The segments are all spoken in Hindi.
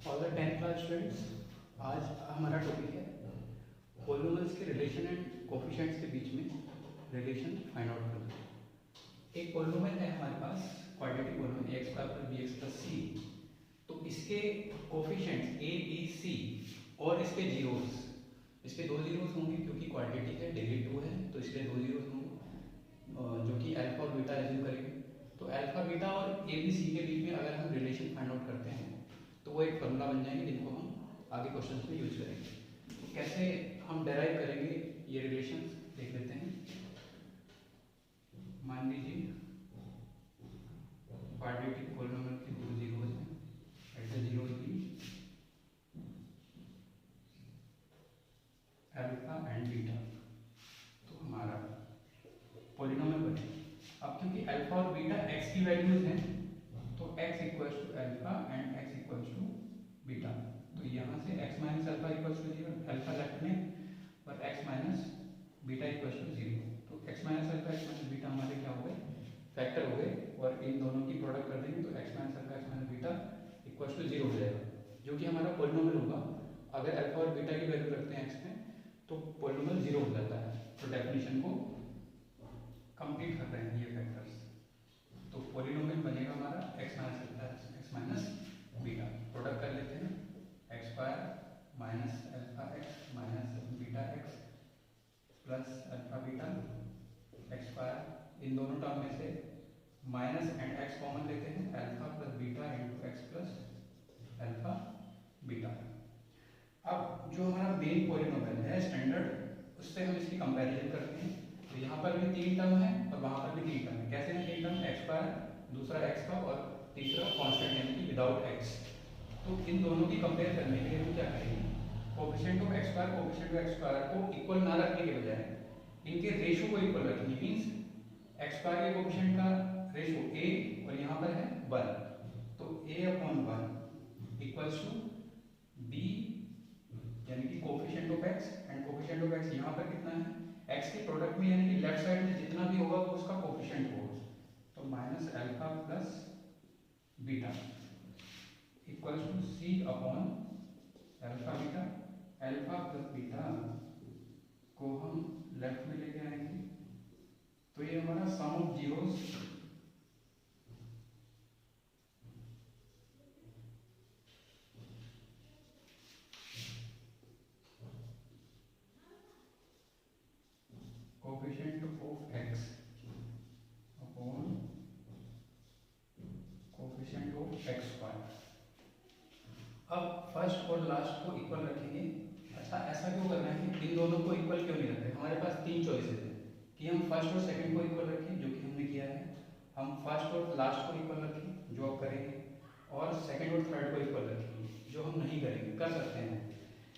All the 10th class students, आज हमारा टॉपिक है पॉलिनोमियल्स के रिलेशन एंड कोफिशिएंट्स के बीच में रिलेशन फाइंड आउट करना। एक पॉलिनोमियल है हमारे पास quadratic polynomial x square plus b x plus c. तो इसके कोफिशिएंट्स ए बी सी और इसके जीरोस, इसके दो जीरोस होंगे क्योंकि क्वाड्रेटिक है, डिग्री 2 है, तो इसके दो जीरोस होंगे जो कि अल्फा और बीटा एज्यूम करेंगे। तो अल्फा बीटा और ए बी सी के बीच में अगर हम रिलेशन फाइंड आउट करते हैं तो वो एक फॉर्मूला बन जाएंगे जिनको हम आगे क्वेश्चंस में यूज करेंगे। तो कैसे हम डेराइव करेंगे ये रिलेशंस देख लेते हैं। मान लीजिए क्वाड्रेटिक पॉलिनोमियल के दो जीरोस हैं, let the zeros be alpha and beta, तो हमारा पॉलिनोमियल बने। अब क्योंकि अल्फा और बीटा एक्स की वैल्यूज हैं तो x equals to alpha and x equals to beta. तो यहाँ से x minus alpha equals to 0, alpha left में और x minus beta equals to 0। तो x minus alpha x minus beta हमारे क्या हो गए, फैक्टर हो गए, और इन दोनों की प्रोडक्ट कर देंगे तो x minus alpha x minus beta equals to 0 हो जाएगा, जो कि हमारा पॉलिनोमियल होगा। अगर अल्फा और बीटा की वैल्यू रखते हैं x में तो पॉलिनोमियल 0 हो जाता है। तो डेफिनेशन को कंप्लीट कर रहे हैं ये फैक्टर्स। तो पॉलिनोमियल बनेगा हमारा x minus alpha x minus beta, product कर लेते हैं x square minus alpha x minus beta x plus alpha beta x square. इन दोनों टर्म में से माइनस एंड x कॉमन लेते हैं, alpha plus beta into x plus alpha beta. अब जो हमारा मेन पॉलिनोमियल है स्टैंडर्ड, उससे हम इसकी कंपैरिजन करते हैं। तो यहाँ पर भी 3 टर्म है और वहाँ पर भी 3 टर्म है। कैसे है 3 टर्म, एक्स स्क्वायर, दूसरा एक्स का और तीसरा कांस्टेंट यानी कि विदाउट एक्स। तो इन दोनों की कंपेयर करने के लिए हम क्या करेंगे, coefficient of x square coefficient of x square को इक्वल ना रखने के बजाय इनके रेशो को इक्वल रखेंगे। मीन्स एक्स स्क्वायर के कोएफिशिएंट का रेशो a और यहाँ पर है 1, तो a upon 1 equals to b यानी कि coefficient of x and coefficient of x यहाँ पर कितना है, x के प्रोडक्ट में यानी कि लेफ्ट साइड में जितना भी होगा वो उसका कोएफिशिएंट होगा। तो minus alpha plus beta equals to c upon alpha beta. Alpha plus beta को हम लेफ्ट में लेके आएंगे तो ये हमारा sum of zeros coefficient of x upon coefficient of x square. अब फर्स्ट और लास्ट को इक्वल रखेंगे। अच्छा, ऐसा क्यों करना है कि इन दोनों को इक्वल क्यों नहीं रखते। हमारे पास 3 चॉइसेस हैं कि हम फर्स्ट और सेकंड को इक्वल रखें, जो कि हमने किया है। हम फर्स्ट और लास्ट को इक्वल रखें, जो आप करेंगे, और सेकंड और थर्ड को इक्वल रखेंगे, जो हम नहीं करेंगे। कर सकते हैं,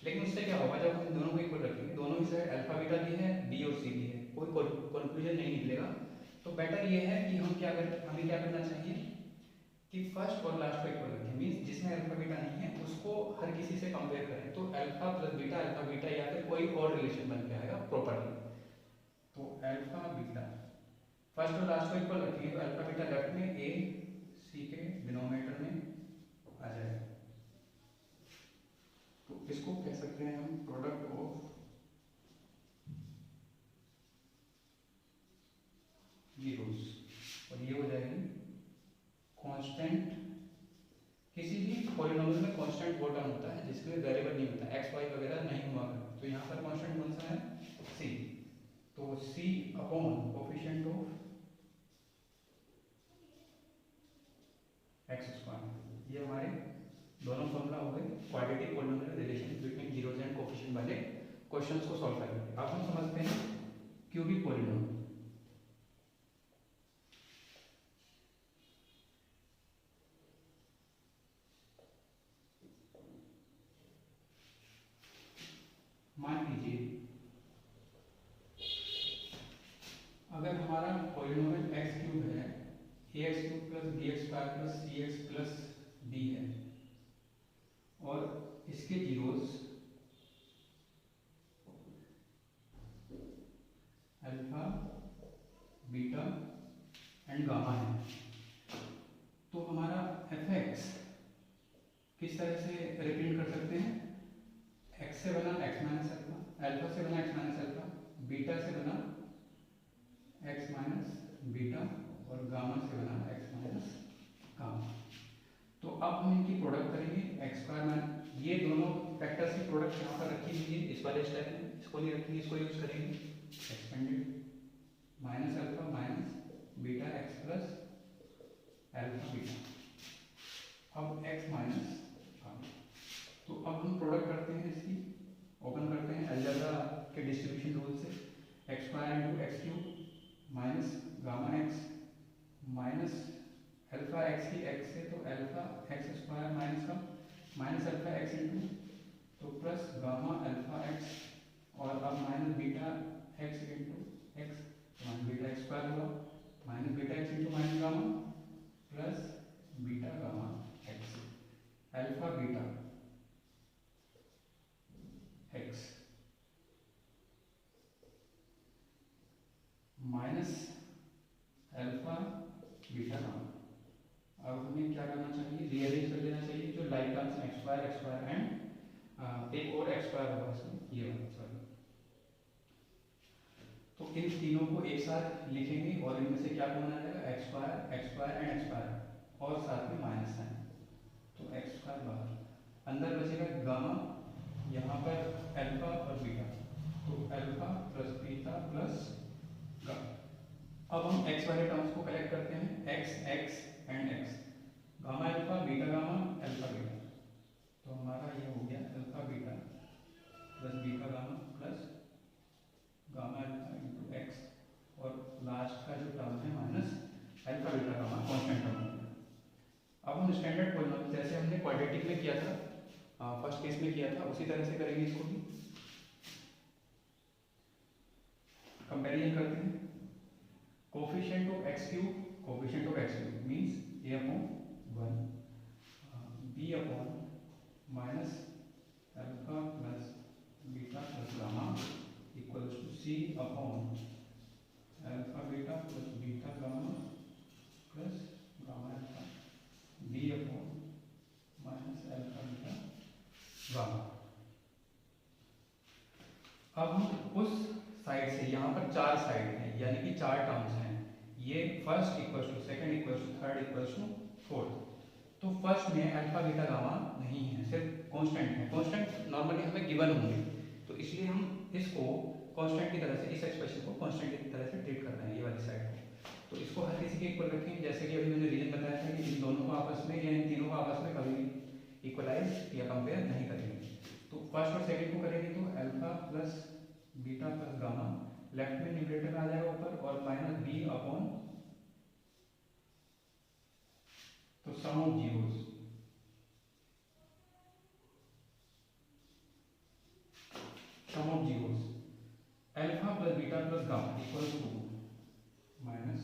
लेकिन उससे क्या होगा, जब हम दोनों को इक्वल रखेंगे, दोनों की साइड अल्फा बीटा भी है, बी और सी भी है, कोई कंक्लूजन नहीं निकलेगा। तो बेटर ये है कि हम क्या करें, हमें क्या करना चाहिए कि फर्स्ट और लास्ट को इक्वल रखें। मीन्स जिसमें अल्फा बीटा नहीं है उसको हर किसी से कंपेयर करें, तो alpha plus beta alpha beta या फिर कोई और रिलेशन बन के आएगा प्रॉपर्ली। तो अल्फा बीटा फर्स्ट और लास्ट को इक्वल रखेंगे तो अल्फा बीटा लेफ्ट में, ए सी के डिनोमिनेटर में आ जाएगा। तो इसको कह सकते हैं हम प्रोडक्ट ऑफ जीरोस, और ये हो जाएगी कांस्टेंट। किसी भी पॉलिनोमियल में कांस्टेंट वो टर्म होता है जिसमें वेरिएबल नहीं होता, एक्स वाई वगैरह नहीं हुआ करता। तो यहाँ पर कांस्टेंट कौन सा है, सी। तो c upon coefficient of x square. ये हमारे दोनों फॉर्मूला हो गए quadratic polynomial relation between zeros and coefficient वाले क्वेश्चंस को सॉल्व करेंगे। अब हम समझते हैं क्यूबिक पॉलिनोमियल। मान लीजिए अगर हमारा पॉलिनोमियल एक्स क्यूब है, a x cube plus b x square plus c x plus d है, और इसके zeros alpha beta and gamma है, तो हमारा एफ एक्स किस तरह से रिप्रेजेंट कर सकते हैं? एक्स से बना एक्स माइनस अल्फा, अल्फा से बना एक्स माइनस अल्फा, बीटा से बना एक्स माइनस बीटा और गामा से बना एक्स माइनस गामा। तो अब हम इनकी प्रोडक्ट करेंगे एक्स स्क्वायर माइनस, ये दोनों फैक्टर्स की प्रोडक्ट यहाँ पर रखी हुई है इस वाले स्टेप में, इसको नहीं रखेंगे, इसको यूज करेंगे expanded minus alpha minus beta x plus alpha beta, अब एक्स माइनस गामा। तो अब हम प्रोडक्ट करते हैं इसकी, ओपन करते हैं अलजेब्रा के डिस्ट्रीब्यूशन रूल से, x square into x cube minus gamma x minus alpha x की एक्स से तो अल्फा एक्स स्क्वायर माइनस का माइनस अल्फा एक्स इंटू तो प्लस गामा अल्फा एक्स और अब minus beta x into x, minus beta x square हुआ minus beta x into minus gamma plus beta gamma x alpha beta x minus alpha beta gamma. अब हमें क्या करना चाहिए, रीअरेंज कर देना चाहिए जो लाइक टर्म्स हैं, एक्स स्क्वायर एंड एक और एक्स स्क्वायर होगा इसमें, ये वाला सॉरी। तो इन तीनों को एक साथ लिखेंगे और इनमें से क्या कॉमन आ जाएगा, x square and x square और साथ में माइनस साइन, तो एक्स स्क्वायर बाहर, अंदर बचेगा गामा, यहाँ पर अल्फा और बीटा, तो alpha plus beta plus gamma. अब हम एक्स वाले टर्म्स को कलेक्ट करते हैं, x x and x, gamma alpha beta gamma alpha beta, तो हमारा ये हो गया alpha beta plus beta gamma plus gamma alpha into x और लास्ट का जो टर्म है minus alpha beta gamma constant term हो गया। अब हम स्टैंडर्ड पॉलिनॉमियल जैसे हमने क्वाड्रेटिक में किया था, फर्स्ट केस में किया था, उसी तरह से करेंगे इसको भी, कंपैरिजन करते हैं। Coefficient of x cube, coefficient of x cube means a upon 1 b upon minus alpha plus beta plus gamma equals to c upon alpha beta plus beta gamma plus gamma alpha b upon minus alpha beta gamma। अब हम उस साइड से, यहाँ पर चार साइड हैं यानी कि चार टर्म्स हैं, ये first equals to second equals to third equals to fourth, तो फर्स्ट में अल्फा बीटा गामा नहीं है, सिर्फ कांस्टेंट है, कांस्टेंट नॉर्मली हमें गिवन होंगे, तो इसलिए हम इसको कांस्टेंट की तरह से, इस एक्सप्रेशन को कांस्टेंट की तरह से ट्रीट कर रहे हैं ये वाली साइड को। तो इसको हर किसी के इक्वल रखेंगे, जैसे कि अभी मैंने रीजन बताया था कि इन दोनों को आपस में या इन तीनों को आपस में कभी इक्वलाइज या कंपेयर नहीं करेंगे। तो फर्स्ट और सेकंड को करेंगे तो alpha plus beta plus gamma, left में न्यूमरेटर आ जाएगा ऊपर और माइनस बी अपॉन तो sum of zeros, sum of zeros alpha plus beta plus gamma equal to minus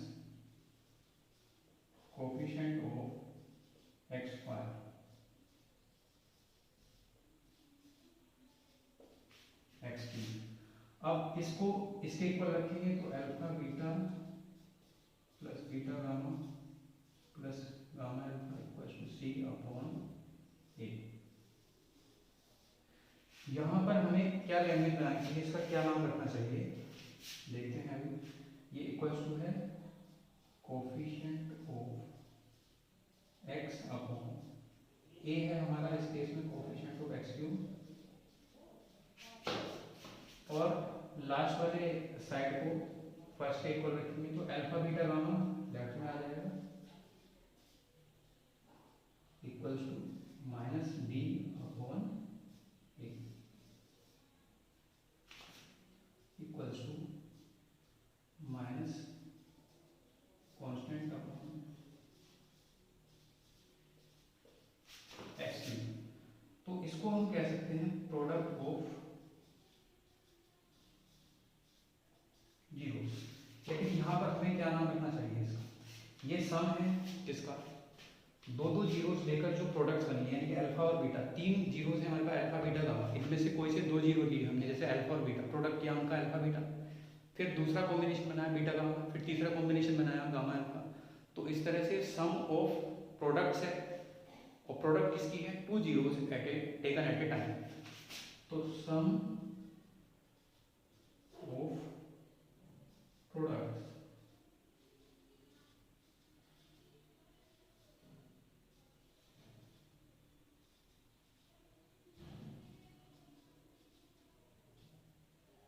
coefficient of x square x cube. अब इसको इसके इक्वल रखेंगे तो alpha beta plus beta gamma plus gamma alpha equal to c upon a. यहाँ पर हमें क्या लैंग्वेज बनानी चाहिए, इसका क्या नाम रखना चाहिए देखते हैं अभी। ये इक्वल टू है coefficient of x upon a है हमारा इस केस में कोफिशिएंट ऑफ एक्स क्यूब, और लास्ट वाले साइड को फर्स्ट के इक्वल रखेंगे तो अल्फा बीटा गामा लेफ्ट में आ जाएगा equals to minus b upon a equals to minus constant upon x cube. तो इसको हम कह सकते हैं प्रोडक्ट ऑफ जीरो, लेकिन यहाँ पर हमें क्या नाम रखना चाहिए इसका, ये सम है जिसका दो दो जीरोस लेकर जो प्रोडक्ट्स बनी है यानी कि अल्फा और बीटा, तीन जीरोस हैं हमारे पास अल्फा बीटा गामा, इनमें से कोई से दो जीरो लिए हमने, जैसे अल्फा और बीटा प्रोडक्ट किया उनका अल्फा बीटा, फिर दूसरा कॉम्बिनेशन बनाया बीटा गामा, फिर तीसरा कॉम्बिनेशन बनाया गामा अल्फा। तो इस तरह से सम ऑफ प्रोडक्ट्स है और प्रोडक्ट किसकी है, 2 zeros taken at a time. तो sum of products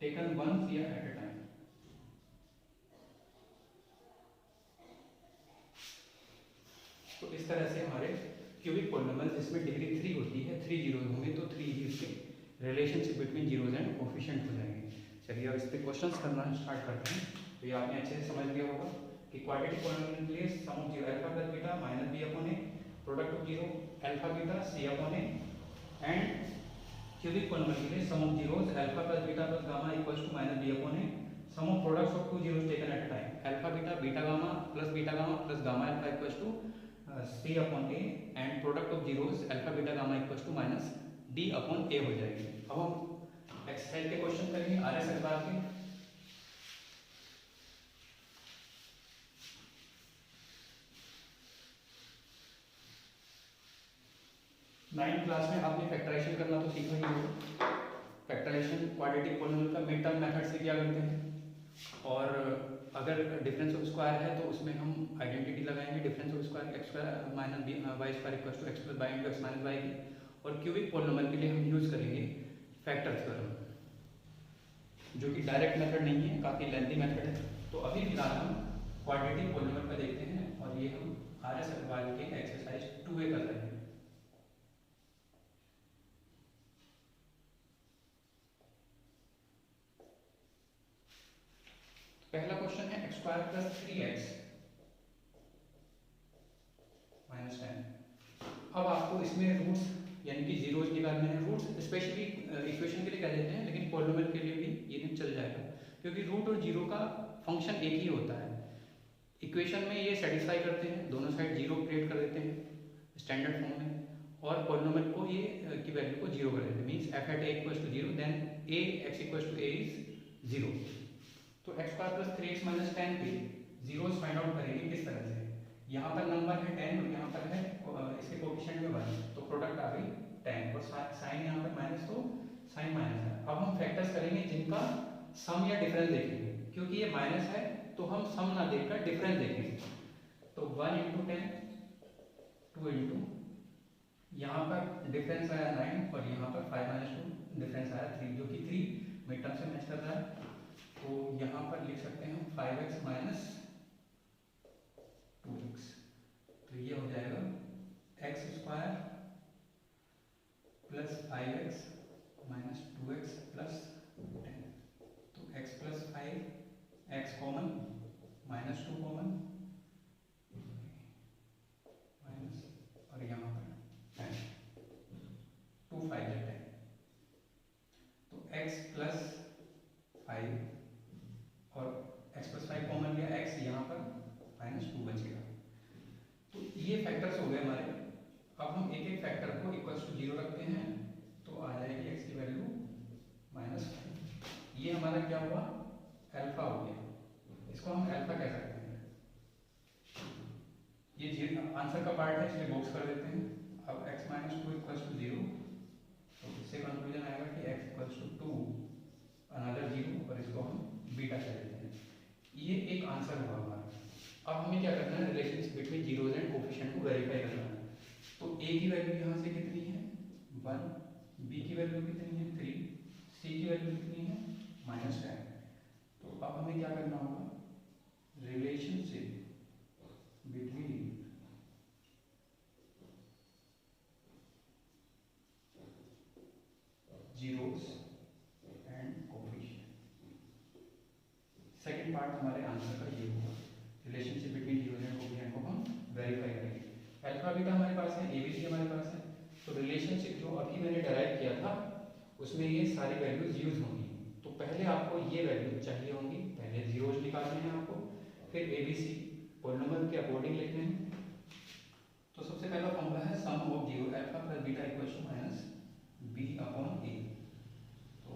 taken once या एट ए टाइम। तो इस तरह से हमारे क्यूबिक पॉलिनोमियल जिसमें डिग्री 3 होती है, 3 जीरोज होंगे तो 3 ही उसके relationship between zeros and coefficient हो जाएंगे। चलिए अब इस पर क्वेश्चंस करना स्टार्ट करते हैं। तो ये आपने अच्छे से समझ लिया होगा कि क्वाड्रेटिक पॉलिनोमियल के लिए sum of zero alpha plus beta minus b upon a, product of zero alpha beta c upon a, and cubic polynomial के लिए sum of zeros alpha plus beta plus gamma equals to minus b upon a, sum of products of 2 zeros taken at a time alpha beta beta gamma plus gamma alpha equals to C upon a, and product of zeros alpha beta gamma equals to minus D upon a हो जाएगी। अब हम एक्सरसाइज के क्वेश्चन करेंगे RS अखबार के। नाइन्थ क्लास में आपने फैक्टराइजेशन करना तो सीखा ही होगा। फैक्टराइजेशन क्वाड्रेटिक पॉलिनोमियल का मिड टर्म मेथड से क्या करते हैं, और अगर डिफरेंस ऑफ स्क्वायर है तो उसमें हम आइडेंटिटी लगाएंगे, difference of square x square minus b y square equals to x plus y into x minus y की। और क्यूबिक पॉलिनोमियल के लिए हम यूज़ करेंगे फैक्टर थ्योरम, जो कि डायरेक्ट मेथड नहीं है, काफ़ी लेंथी मेथड है। तो अभी फिलहाल हम क्वाड्रेटिक पॉलिनोमियल का देखते हैं, और ये हम RS अग्रवाल के एक्सरसाइज 2A कर रहे हैं। पहला क्वेश्चन है x square plus 3x minus 10। अब आपको इसमें रूट्स यानी कि जीरोज निकालने हैं। रूट्स स्पेशली इक्वेशन के लिए कह देते हैं, लेकिन पॉलिनोमियल के लिए भी ये चल जाएगा, क्योंकि रूट और जीरो का फंक्शन एक ही होता है। इक्वेशन में ये सेटिस्फाई करते हैं, दोनों साइड जीरो क्रिएट कर देते हैं स्टैंडर्ड फॉर्म में, और पॉलिनोमियल को ये की वैल्यू को जीरो कर देते हैं। Means f at a equals to zero, then a x equals to a is zero. तो x square plus 3x minus 10 के जीरोस फाइंड आउट करेंगे किस तरह से। यहाँ पर नंबर है 10 और यहाँ पर है इसके कोफिशिएंट में 1, तो प्रोडक्ट आ गई 10, और साइन यहाँ पर माइनस, तो साइन माइनस है। अब हम फैक्टर्स करेंगे जिनका सम या डिफरेंस देखेंगे, क्योंकि ये माइनस है तो हम सम ना देखकर डिफरेंस देखेंगे। तो 1 इंटू 10, 2 इंटू, यहाँ पर डिफरेंस आया 9 और यहाँ पर 5 माइनस 2 डिफरेंस आया 3, जो कि 3 मिड टर्म से मैच कर रहा है। तो यहाँ पर लिख सकते हैं 5x माइनस 2x, तो ये हो जाएगा x square plus 5x minus 2x plus 10। तो x plus 5, x common, minus 2 common, minus, और यहाँ पर 10, 2 5 10। तो x प्लस 5 और x प्लस 5 कॉमन लिया, x यहाँ पर माइनस 2 बचेगा। तो ये फैक्टर्स हो गए हमारे। अब हम एक एक फैक्टर को इक्वल्स टू 0 रखते हैं, तो आ जाएगी x की वैल्यू माइनस 5। ये हमारा क्या हुआ, अल्फा हो गया, इसको हम अल्फा कह सकते हैं। ये आंसर का पार्ट है, इसलिए बॉक्स कर देते हैं। अब x माइनस 2 इक्वल्स टू 0, तो इससे कंक्लूजन आएगा कि x इक्वल्स टू 2 अनदर 0, और इसको हम बीटा कह देते हैं। ये एक आंसर हुआ हमारा। अब हमें क्या करना है, relations between zeros and coefficient को वेरीफाई करना है। तो a की वैल्यू यहाँ से कितनी है 1, b की वैल्यू कितनी है 3, c की वैल्यू कितनी है माइनस 10। तो अब हमें क्या करना होगा, relationship between zeros and coefficient. Second part हमारे आंसर का ये होगा, relationship between zeros and coefficient को हम वेरीफाई करेंगे। अल्फा बीटा हमारे पास है, ए बी सी हमारे पास है, तो रिलेशनशिप जो अभी मैंने डराइव किया था उसमें ये सारी वैल्यूज यूज होंगी। तो पहले आपको ये वैल्यू चाहिए होंगी, पहले जीरोज निकालने हैं आपको, फिर ए बी सी पॉलिनोमियल के अकॉर्डिंग लिखने हैं। तो सबसे पहला फॉर्मूला है sum of zero alpha plus beta equals to minus b upon a. तो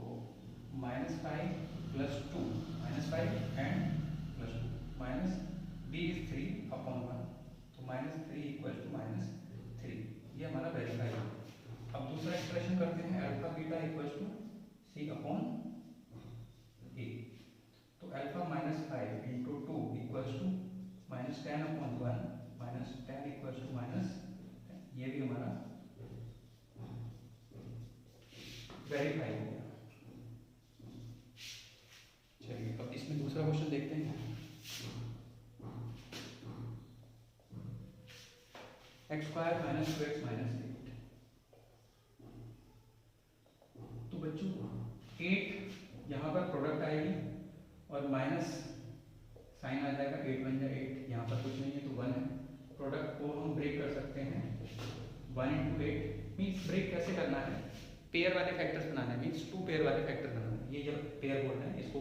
minus 5 plus 2, minus 5 and plus 2, minus b is 3 upon 1, तो माइनस 3 इक्वल टू माइनस 3। ये हमारा सी अपॉन ए। तो alpha minus 5 into 2 equals to minus 10 upon 1 minus 10 equals to minus, ये भी हमारा वेरीफाई हो गया। चलिए अब इसमें दूसरा क्वेश्चन देखते हैं। X square minus 2x minus 8। तो बच्चों 8 यहाँ पर प्रोडक्ट आएगी और माइनस साइन आ जाएगा, 8 बन जाए 8, यहाँ पर कुछ नहीं है तो 1 है। प्रोडक्ट को हम ब्रेक कर सकते हैं 1 इंटू 8 मीन्स ब्रेक कैसे करना है, पेयर वाले फैक्टर्स बनाना है, मीन्स 2 पेयर वाले फैक्टर बनाना है। ये जब पेयर बोल रहे हैं इसको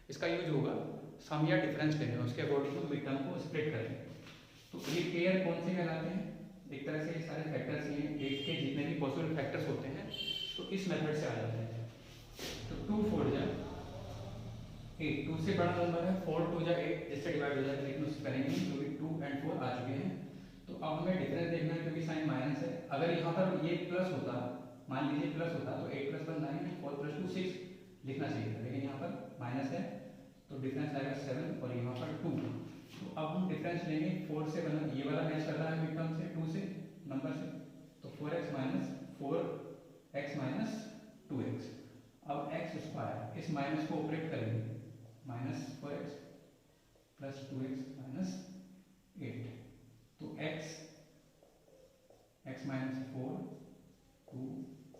इसका यूज होगा सम या डिफरेंस लेने में, उसके अकॉर्डिंग हम मिड टर्म को स्प्लिट करेंगे। तो ये पेयर कौन से कहलाते हैं, एक तरह से ये सारे फैक्टर्स हैं, 8 के जितने भी पॉसिबल फैक्टर्स होते हैं तो इस मेथड से आ जाते हैं। तो 2 4 जा 8, 2 से बड़ा नंबर है, 4 2 जा 8 इससे डिवाइड हो जाएगा, लेकिन उससे करेंगे नहीं क्योंकि 2 और 4 आ चुके हैं। तो अब हमें डिफरेंस देखना है क्योंकि साइन माइनस है। अगर यहाँ पर ये प्लस होता, मान लीजिए प्लस होता तो 8 + 1 9 4 + 2 6 लिखना चाहिए था, लेकिन यहाँ पर माइनस है तो डिफरेंस आएगा 7 और यहाँ पर 2। तो अब हम डिफरेंस लेंगे 4 से बना, ये वाला मैच कर रहा है मिड टर्म से 2 से नंबर से, तो 4x minus 4x minus 2x। अब एक्स स्क्वायर इस माइनस को ऑपरेट करेंगे, minus 4x plus 2x minus 8। तो x minus 4 2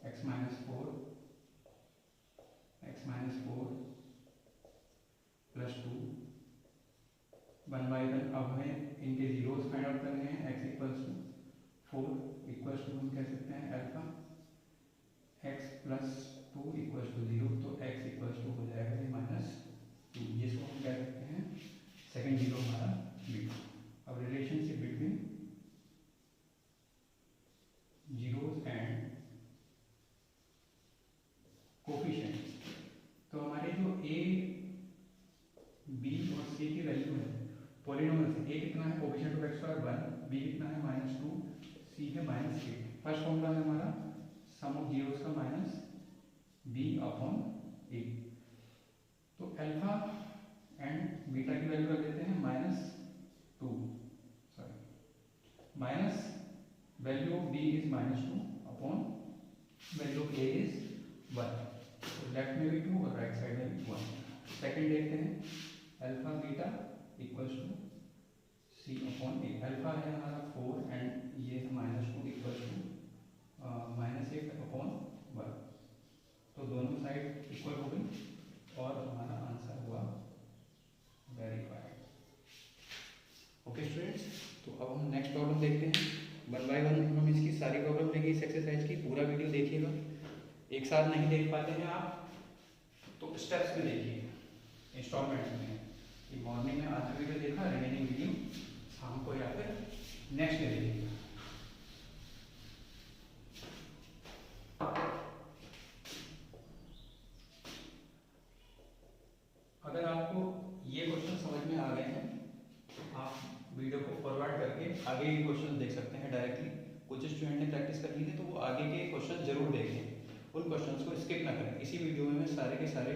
x minus 4 x minus 4 plus 2 1/1। अब हमें इनके जीरोस फाइंड आउट करने हैं। x equals to 4 equals to हम कह सकते हैं alpha, x plus 2 equals to 0, तो x इक्वल्स टू हो जाएगा ये -2, जिसको हम कह सकते हैं सेकंड जीरो हमारा बीटा। अब relationship between zeros and coefficients, तो हमारे जो a b और c की वैल्यू है पॉलिनोमियल से, a कितना है coefficient of x square 1, b कितना है -2, c है -8। फर्स्ट फॉर्मूला है हमारा सम ऑफ जीरोस का माइनस b अपॉन a। तो अल्फा एंड बीटा की वैल्यू रख देते हैं -2, sorry minus value of b is -2 upon value of a is 1। तो लेफ्ट में भी 2 और राइट साइड में भी 1। सेकंड देखते हैं alpha beta equals to c upon a। Alpha है हमारा 4 एंड ये है -2 इक्वल्स टू -8 अपॉन 1। तो दोनों साइड इक्वल हो गई और हमारा आंसर हुआ वेरीफाइड। ओके स्टूडेंट्स, तो अब हम नेक्स्ट प्रॉब्लम देखते हैं। 1 बाय 1 हम इसकी सारी प्रॉब्लम लेंगे इस एक्सरसाइज की। पूरा वीडियो देखिएगा, एक साथ नहीं देख पाते हैं आप तो स्टेप्स में देखिए, इंस्टॉलमेंट में। कि मॉर्निंग में आधा वीडियो देखा, रिमेनिंग वीडियो शाम को या फिर नेक्स्ट डे देखिएगा। अगर आपको ये क्वेश्चन समझ में आ गए हैं, आप वीडियो को फॉरवर्ड करके आगे के क्वेश्चन देख सकते हैं डायरेक्टली। कुछ स्टूडेंट ने प्रैक्टिस कर ली है तो वो आगे के क्वेश्चन जरूर देखें, उन क्वेश्चंस को स्किप ना करें। इसी वीडियो में मैं सारे के सारे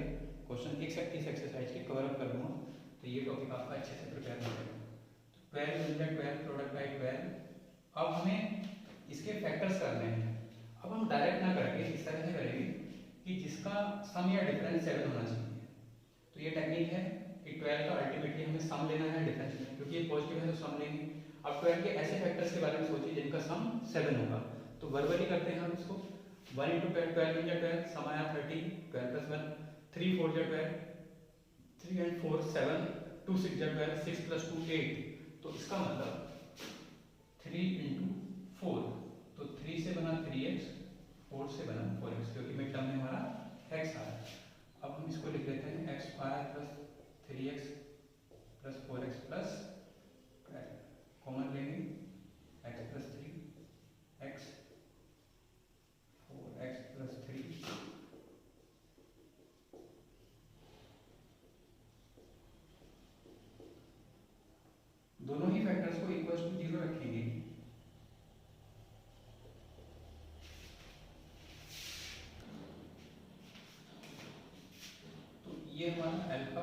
क्वेश्चन इस एक्सरसाइज के कवर अप कर दूँगा, तो ये टॉपिक आपका अच्छे से प्रिपेयर हो जाएगा। 12 मिल जाए 12 प्रोडक्ट बाई 12। अब हमें इसके फैक्टर्स करने हैं। अब हम डायरेक्ट ना करके इस तरह से करेंगे कि जिसका सम या डिफरेंस 7 होना चाहिए। तो ये टेक्निक है कि 12 का अल्टीमेटली हमें सम लेना है डिफरेंस में, क्योंकि ये पॉजिटिव है तो सम लेंगे। अब 12 के ऐसे फैक्टर्स के बारे में सोचिए जिनका सम 7 होगा। तो वर्बली करते हैं हम इसको। 1 इंटू 12 इंटू 12 सम आया 30, 12 प्लस 1 3 4 जा 12, 3 एंड 4 7, 2 6 जा 12, 6 प्लस 2 8। तो इसका मतलब 3 इंटू 4, तो 3 से बना 3x, 4 से बना 4x, क्योंकि मिड टर्म में हमारा x आ रहा है। अब हम इसको लिख लेते हैं x square plus 3x plus 4x plus 12, common लेंगे x plus 3 x 4x plus 3 दोनों ही फैक्टर्स को इक्वल टू 0 रखेंगे ये हमारा अल्फा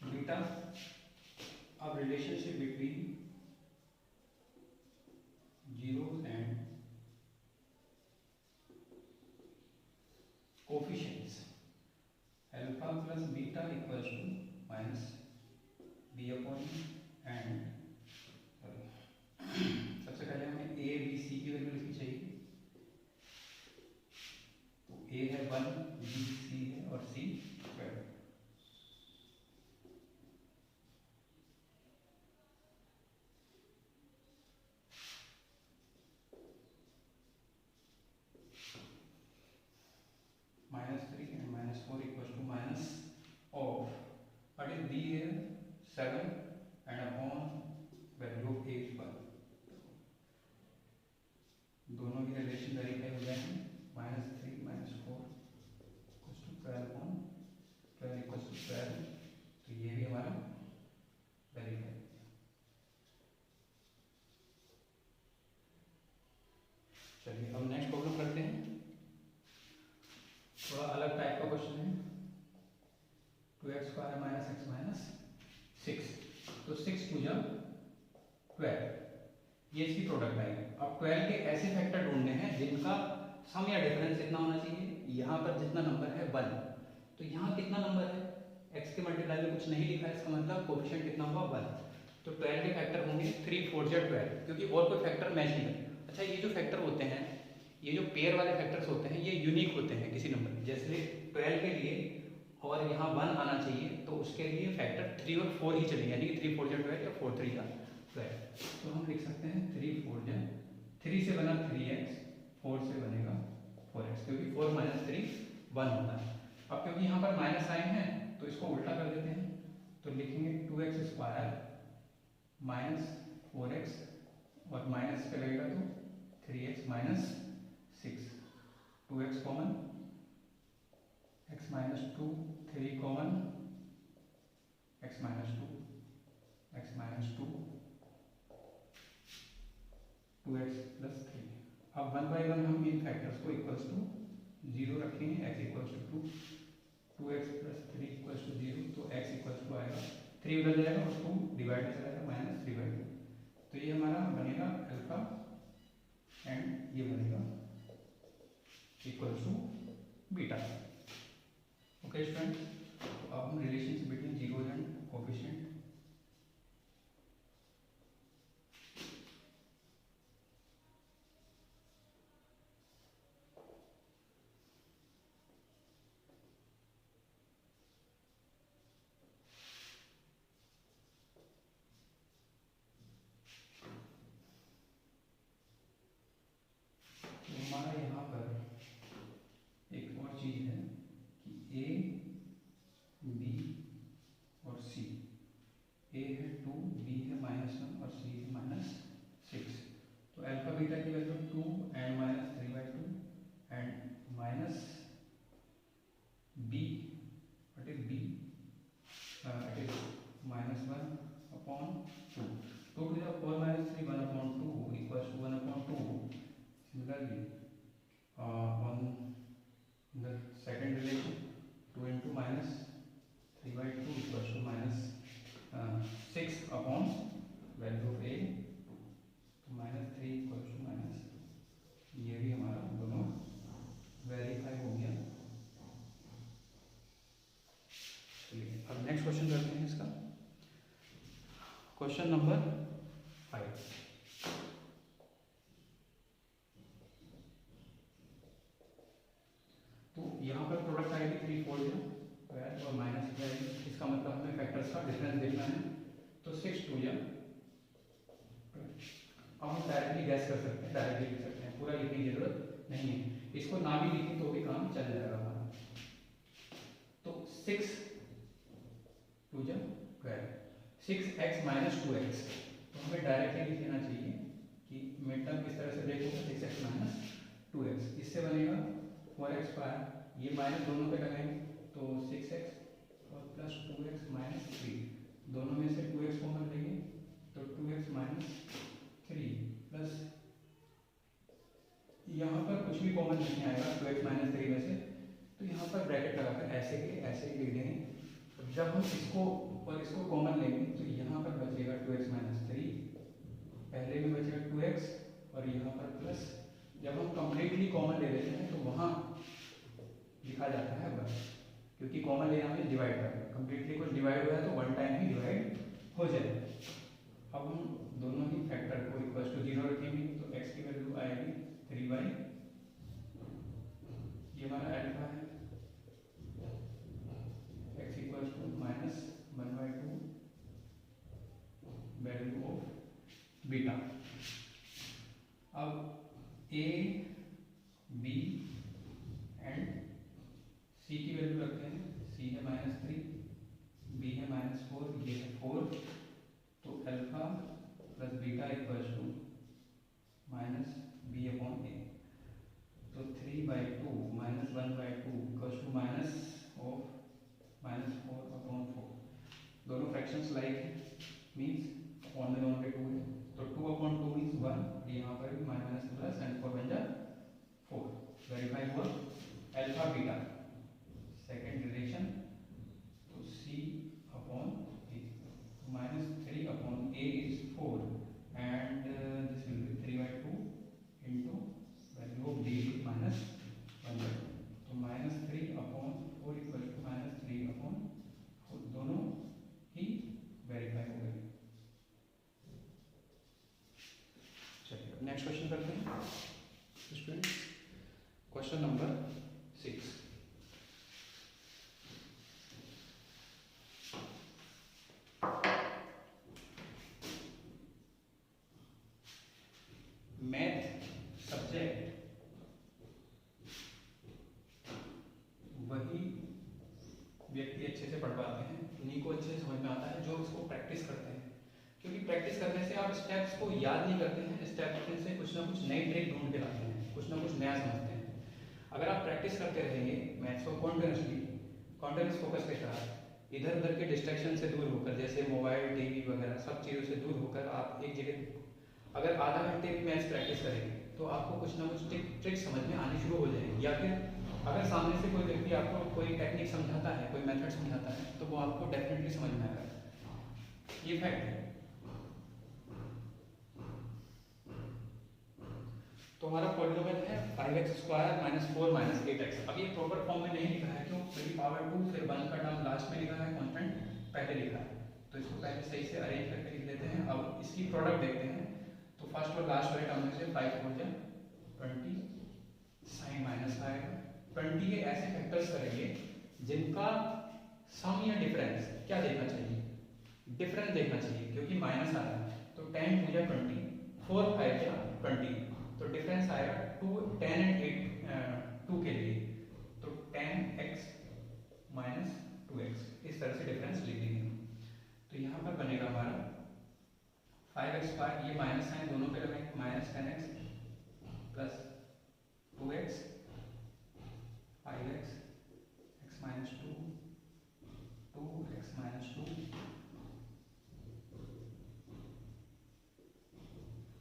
बीटा। अब relationship between zeros and coefficients alpha plus beta equals to minus b upon and सबसे पहले हमें a b c की वैल्यू लिखनी चाहिए। तो a है 1, b c है और c 12। -3 and -4 equals to minus of what is b here 7 and upon value of a is 1। दोनों की रिलेशन वेरीफाई हो जाएंगे। -3 -4 equals to 12 upon 12 equals to 12। तो ये भी हमारा वेरीफाई। चलिए अब नेक्स्ट प्रॉब्लम करते हैं। थोड़ा अलग टाइप का क्वेश्चन है। 2x² - x minus 6। तो 6 2 जा 12, ये इसकी प्रोडक्ट आएगी। अब 12 के ऐसे फैक्टर ढूंढने हैं जिनका सम या डिफरेंस कितना होना चाहिए। यहाँ पर जितना नंबर है 1, तो यहाँ कितना नंबर है, x के मल्टीप्लाई में कुछ नहीं लिखा है, इसका मतलब कोएफिशिएंट कितना होगा 1। तो 12 के फैक्टर होंगे 3 4 जा 12, क्योंकि और कोई फैक्टर मैच नहीं है। अच्छा, ये जो फैक्टर होते हैं, ये जो पेयर वाले फैक्टर्स होते हैं, ये यूनिक होते हैं किसी नंबर में। जैसे 12 के लिए और यहाँ 1 आना चाहिए, तो उसके लिए फैक्टर 3 और 4 ही चलेंगे, यानी कि 3 4 जा 12 या 4 3 जा 12। तो हम लिख सकते हैं 3 4 जा 3 से बना 3x, 4 से बनेगा 4x, क्योंकि 4 - 3 1 होता है। अब क्योंकि यहाँ पर माइनस साइन है तो इसको उल्टा कर देते हैं। तो लिखेंगे 2x² - 4x और माइनस पे लगेगा तो 3x - 6। 2x common, x - 2, 3 common, x - 2, x - 2, 2x + 3। अब 1 बाई 1 हम इन फैक्टर्स को इक्वल्स टू 0 रखेंगे। x equals to 2, 2x + 3 equals to 0, तो x इक्वल्स टू आएगा 3 उधर जाएगा और 2 डिवाइड में चला जाएगा -3/2। तो ये हमारा बनेगा अल्फा एंड ये बनेगा equals to beta. Okay student, अब हम relationship between zeros and coefficient beta की value 2 and -3/2 and minus b, what is b, it is -1 upon 2, 2 to the power -3, 1 upon 2 equals to 1 upon 2. Similarly on the second relation 2 into -3/2 equals to -6 upon value of a, -3 equal to -, ये भी हमारा दोनों वेरीफाई हो गया। चलिए अब नेक्स्ट क्वेश्चन करते हैं इसका। Question number 5। तो यहाँ पर प्रोडक्ट आएगी 3 4 और माइनस आएगी, इसका मतलब हमें फैक्टर्स का डिफरेंस देखना है। तो 6 2 या, अब हम डायरेक्टली गैस कर सकते हैं, डायरेक्टली लिख सकते हैं, पूरा लिखने की जरूरत नहीं है। इसको ना भी लिखें तो भी काम चल जाएगा हमारा। तो 6 2 जा 12, 6x - 2x, तो हमें डायरेक्टली लिख लेना चाहिए कि मिड टर्म किस तरह से देखोगे 6x - 2x, इससे बनेगा 4x², ये माइनस दोनों पे लगाएंगे तो 6x और प्लस 2x - 3, दोनों में से 2x कॉमन लेंगे तो 2x - 3 प्लस यहाँ पर कुछ भी कॉमन नहीं आएगा 2x माइनस 3 में से, तो यहाँ पर ब्रैकेट लगाकर ऐसे के ऐसे ही लिख देंगे। जब हम इसको और इसको कॉमन लेंगे तो यहाँ पर बचेगा 2x माइनस 3, पहले में बचेगा 2x और यहाँ पर प्लस। जब हम कंप्लीटली कॉमन ले लेते हैं तो वहाँ लिखा जाता है बस, क्योंकि कॉमन लेना में डिवाइड कर, कंप्लीटली कुछ डिवाइड हुआ है तो वन टाइम ही डिवाइड हो जाए। अब हम दोनों ही फैक्टर को इक्वल टू 0 रखेंगे तो x की वैल्यू आएगी 3/, ये हमारा अल्फा है, x equal to minus 1/2 value of beta. अब a, b एंड c की वैल्यू रखते हैं। c है -3, b है -4, ये है 4, तो alpha plus beta equal to minus b upon a। तो 3/2 minus 1/2 equal to minus of -4 upon 4। दोनों फ्रैक्शंस लाइक है, मीन्स ऑन में दोनों पे 2 है, तो 2/2 मीन्स 1, यहाँ पर भी माइनस प्लस एंड 4 बन जा 4। वेरीफाई हुआ अल्फा बीटा सेकेंड रिलेशन, तो c upon a, -3 upon a is 4 and this will be 3/2 into value of b minus 1/2, तो -3 अपॉन 4 इक्वल टू -3 अपॉन 4, दोनों ही वेरीफाई हो गए। चलिए नेक्स्ट क्वेश्चन करते हैं students. Question number 6। Math subject वही व्यक्ति अच्छे से पढ़ पाते हैं, उन्हीं को अच्छे से समझ में आता है जो इसको प्रैक्टिस करते हैं, क्योंकि प्रैक्टिस करने से आप स्टेप्स को याद नहीं करते हैं, स्टेप्स से कुछ ना कुछ नई ट्रिक ढूंढ के लाते हैं, कुछ ना कुछ नया समझते हैं। अगर आप प्रैक्टिस करते रहेंगे मैथ्स को कॉन्टिन्यूस फोकस के साथ, इधर उधर के डिस्ट्रैक्शन से दूर होकर, जैसे मोबाइल, टीवी वगैरह सब चीज़ों से दूर होकर आप एक जगह अगर आधा घंटे भी मैथ्स प्रैक्टिस करेंगे तो आपको कुछ ना कुछ ट्रिक समझ में आनी शुरू हो जाएगी। या फिर अगर सामने से कोई व्यक्ति आपको कोई टेक्निक समझाता है, कोई मेथड समझाता है, तो वो आपको डेफिनेटली समझ में आएगा, ये फैक्ट है। तो हमारा पॉलिनोमियल है 5x² - 4 - 8x। अब ये प्रॉपर फॉर्म में नहीं लिखा है, क्यों? क्योंकि पावर 2 फिर 1 का टर्म लास्ट में लिखा है, कांस्टेंट पहले लिखा है, तो इसको पहले सही से अरेंज करके लिख लेते हैं। अब इसकी प्रोडक्ट देखते हैं, तो फर्स्ट और लास्ट वाले टर्म में से 5 4 जा 20, साइन माइनस आएगा। 20 के ऐसे फैक्टर्स करेंगे जिनका सम या डिफरेंस क्या देखना चाहिए, डिफरेंस देखना चाहिए, क्योंकि माइनस आ रहा है, तो 10 2 जा 20, 4 5 जा 20, तो डिफरेंस आएगा 2 10 एंड 8 2 के लिए, तो 10x माइनस 2x, इस तरह से डिफरेंस लिख देंगे। तो यहाँ पर बनेगा हमारा 5x², ये माइनस साइन दोनों पे लगाएंगे, -10x plus 2x 5x x minus 2 2x minus 2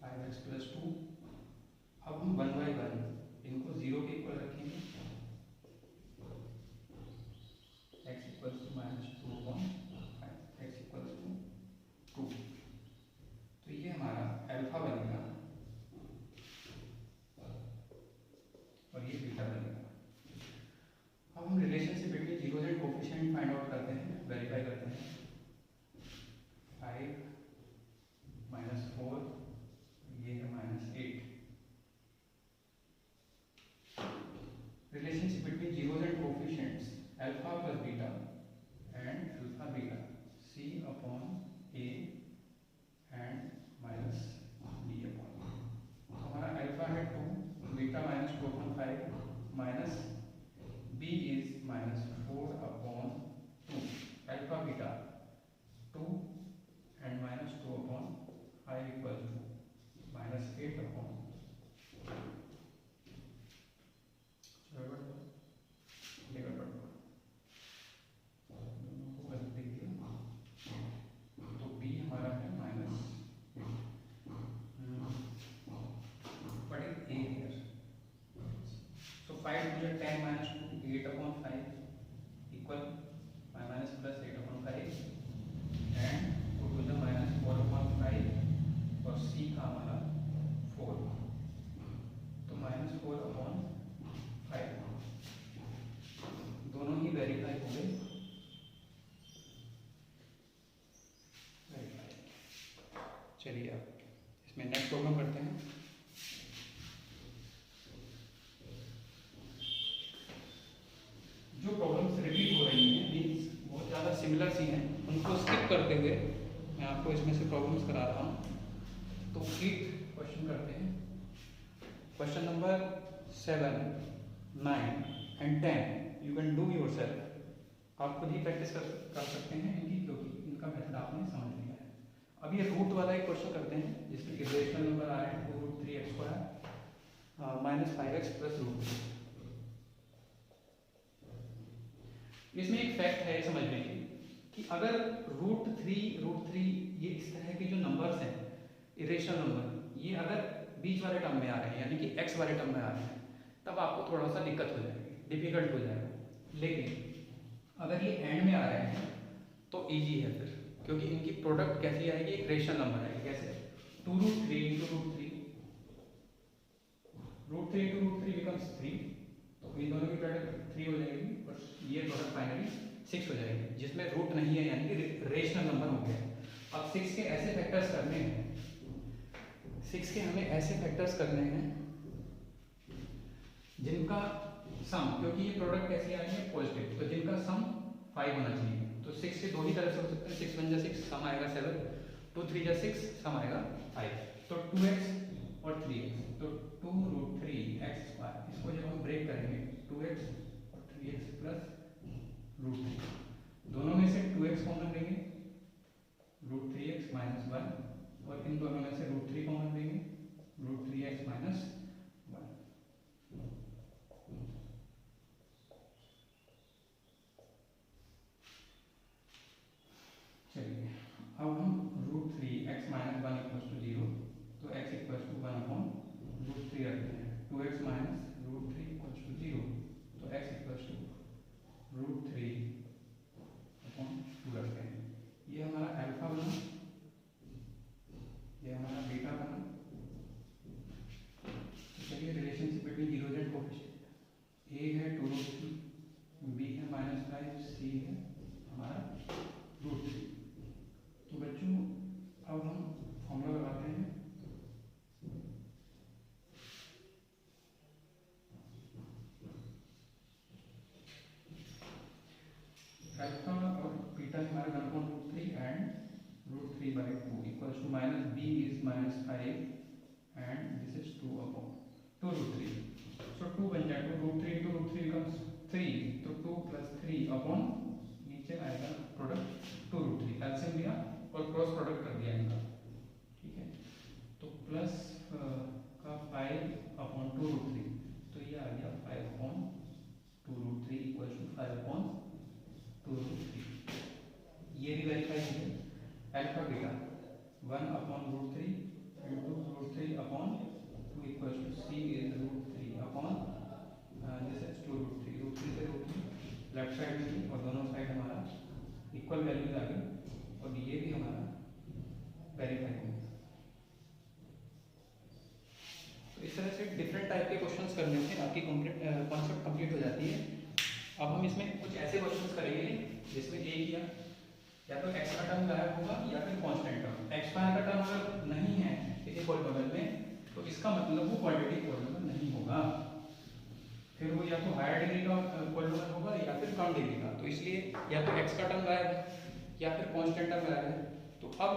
5x plus 2। अब हम 1/1 इनको 0 के इक्वल रखेंगे, x equal to -2/5, x equal to 2, तो ये हमारा अल्फा बनेगा और ये बीटा बनेगा। अब हम relationship between zeros and coefficient find out करते हैं, वेरीफाई करते हैं। 5 -4, ये है -8। relationship between zeros and coefficients alpha plus beta and alpha beta c upon a and minus b upon a। हमारा अल्फा है 2, beta -2/5 minus b is -4 upon 2, alpha beta 2 and -2/5 equal to -8 upon. तो b हमारा है -8। Minus plus 8/5 and to to the minus 4/5 और सी का हमारा 4, तो -4/5 दोनों ही वेरीफाई हो गए। चलिए अब इसमें नेक्स्ट प्रॉब्लम करते हैं। जो प्रॉब्लम्स रिपीट हो रही हैं मीन्स बहुत ज़्यादा सिमिलर सी हैं, उनको स्किप करते हुए मैं आपको इसमें से प्रॉब्लम्स करा रहा हूँ। तो क्विक क्वेश्चन करते हैं। Question number 7, 9 and 10 you can do yourself. आप खुद ही प्रैक्टिस कर सकते हैं इनकी, क्योंकि इनका मेथड आपने समझ लिया है। अब ये रूट वाला एक क्वेश्चन करते हैं जिसमें इरेशनल नंबर आ रहे हैं 2√3x² -5x + √3। इसमें एक फैक्ट है समझने की कि अगर √3 ये इस तरह के जो नंबर्स हैं इरेशनल नंबर, ये अगर बीच वाले टर्म में आ रहे हैं यानी कि x वाले टर्म में आ रहे हैं, तब आपको थोड़ा सा दिक्कत हो जाएगी, डिफिकल्ट हो जाएगा। लेकिन अगर ये एंड में आ रहे हैं तो इजी है फिर, क्योंकि इनकी प्रोडक्ट कैसी आएगी, एक रेशनल नंबर आएगी। कैसे? 2√3 × √3, √3 × √3 becomes 3, तो इन दोनों की प्रोडक्ट 3 हो जाएगी और ये प्रोडक्ट फाइनली 6 हो जाएगी, जिसमें रूट नहीं है यानी कि रेशनल नंबर हो गया। अब 6 के ऐसे फैक्टर्स करने हैं, 6 के हमें ऐसे फैक्टर्स करने हैं जिनका सम, क्योंकि ये प्रोडक्ट कैसी आ रही है पॉजिटिव, तो जिनका सम 5 होना चाहिए। तो 6 से दो ही तरह से हो सकते हैं, 6 × 6 सम आएगा 7, 2 × 3 = 6 सम आएगा 5, तो 2x और 3x, तो 2√3x²। इसको जब हम ब्रेक करेंगे 2x और 3x + √3, दोनों में से 2x कॉमन लेंगे, √3x - 1, और इन दोनों में से √3 कॉमन लेंगे, √3x - 1। चलिए अब हम √3x - 1 = 0, तो x = 1/√3 रखते हैं। 2x - √3 = 0, तो x = √3/2 रखते हैं। ये हमारा अल्फा बना, ये हमारा बीटा बना। तो चलिए relationship between zeros and coefficient, a है 2√3, b है -5, c है हमारा √3। तो बच्चों अब हम फॉर्मूला लगाते हैं। अल्फा और बीटा हमारा 1/√3 and √3/2 = -b is -5 and this is 2/2√3। so 2 बन जाए, तो √3 × √3 becomes 3, तो 2 + 3/, नीचे आएगा प्रोडक्ट 2√3, एलसीएम लिया और क्रॉस प्रोडक्ट कर दिया इनका, ठीक है। तो प्लस का 5/2√3, तो ये आ गया 5/2√3 = 5/2√3। ये भी वेरीफाई है। Alpha beta 1/√3 × √3/2 = c is √3/, this is 2√3, √3 से √3 लेफ्ट साइड में, और दोनों साइड हमारा इक्वल वैल्यूज आ गई, और ये भी हमारा वेरीफाई हो गया। तो इस तरह से डिफरेंट टाइप के क्वेश्चंस करने से आपकी कॉन्सेप्ट कंप्लीट हो जाती है। अब हम इसमें कुछ ऐसे क्वेश्चंस करेंगे जिसमें एक या तो x का टर्म गायब होगा या फिर कांस्टेंट टर्म। x² का टर्म अगर नहीं है किसी पॉलिनोमियल में, तो इसका मतलब वो क्वाड्रेटिक पॉलिनोमियल नहीं होगा, फिर वो या तो हायर डिग्री का पॉलिनोमियल होगा या फिर कम डिग्री का। तो इसलिए या तो x का टर्म गायब है या फिर कांस्टेंट टर्म गायब है। तो अब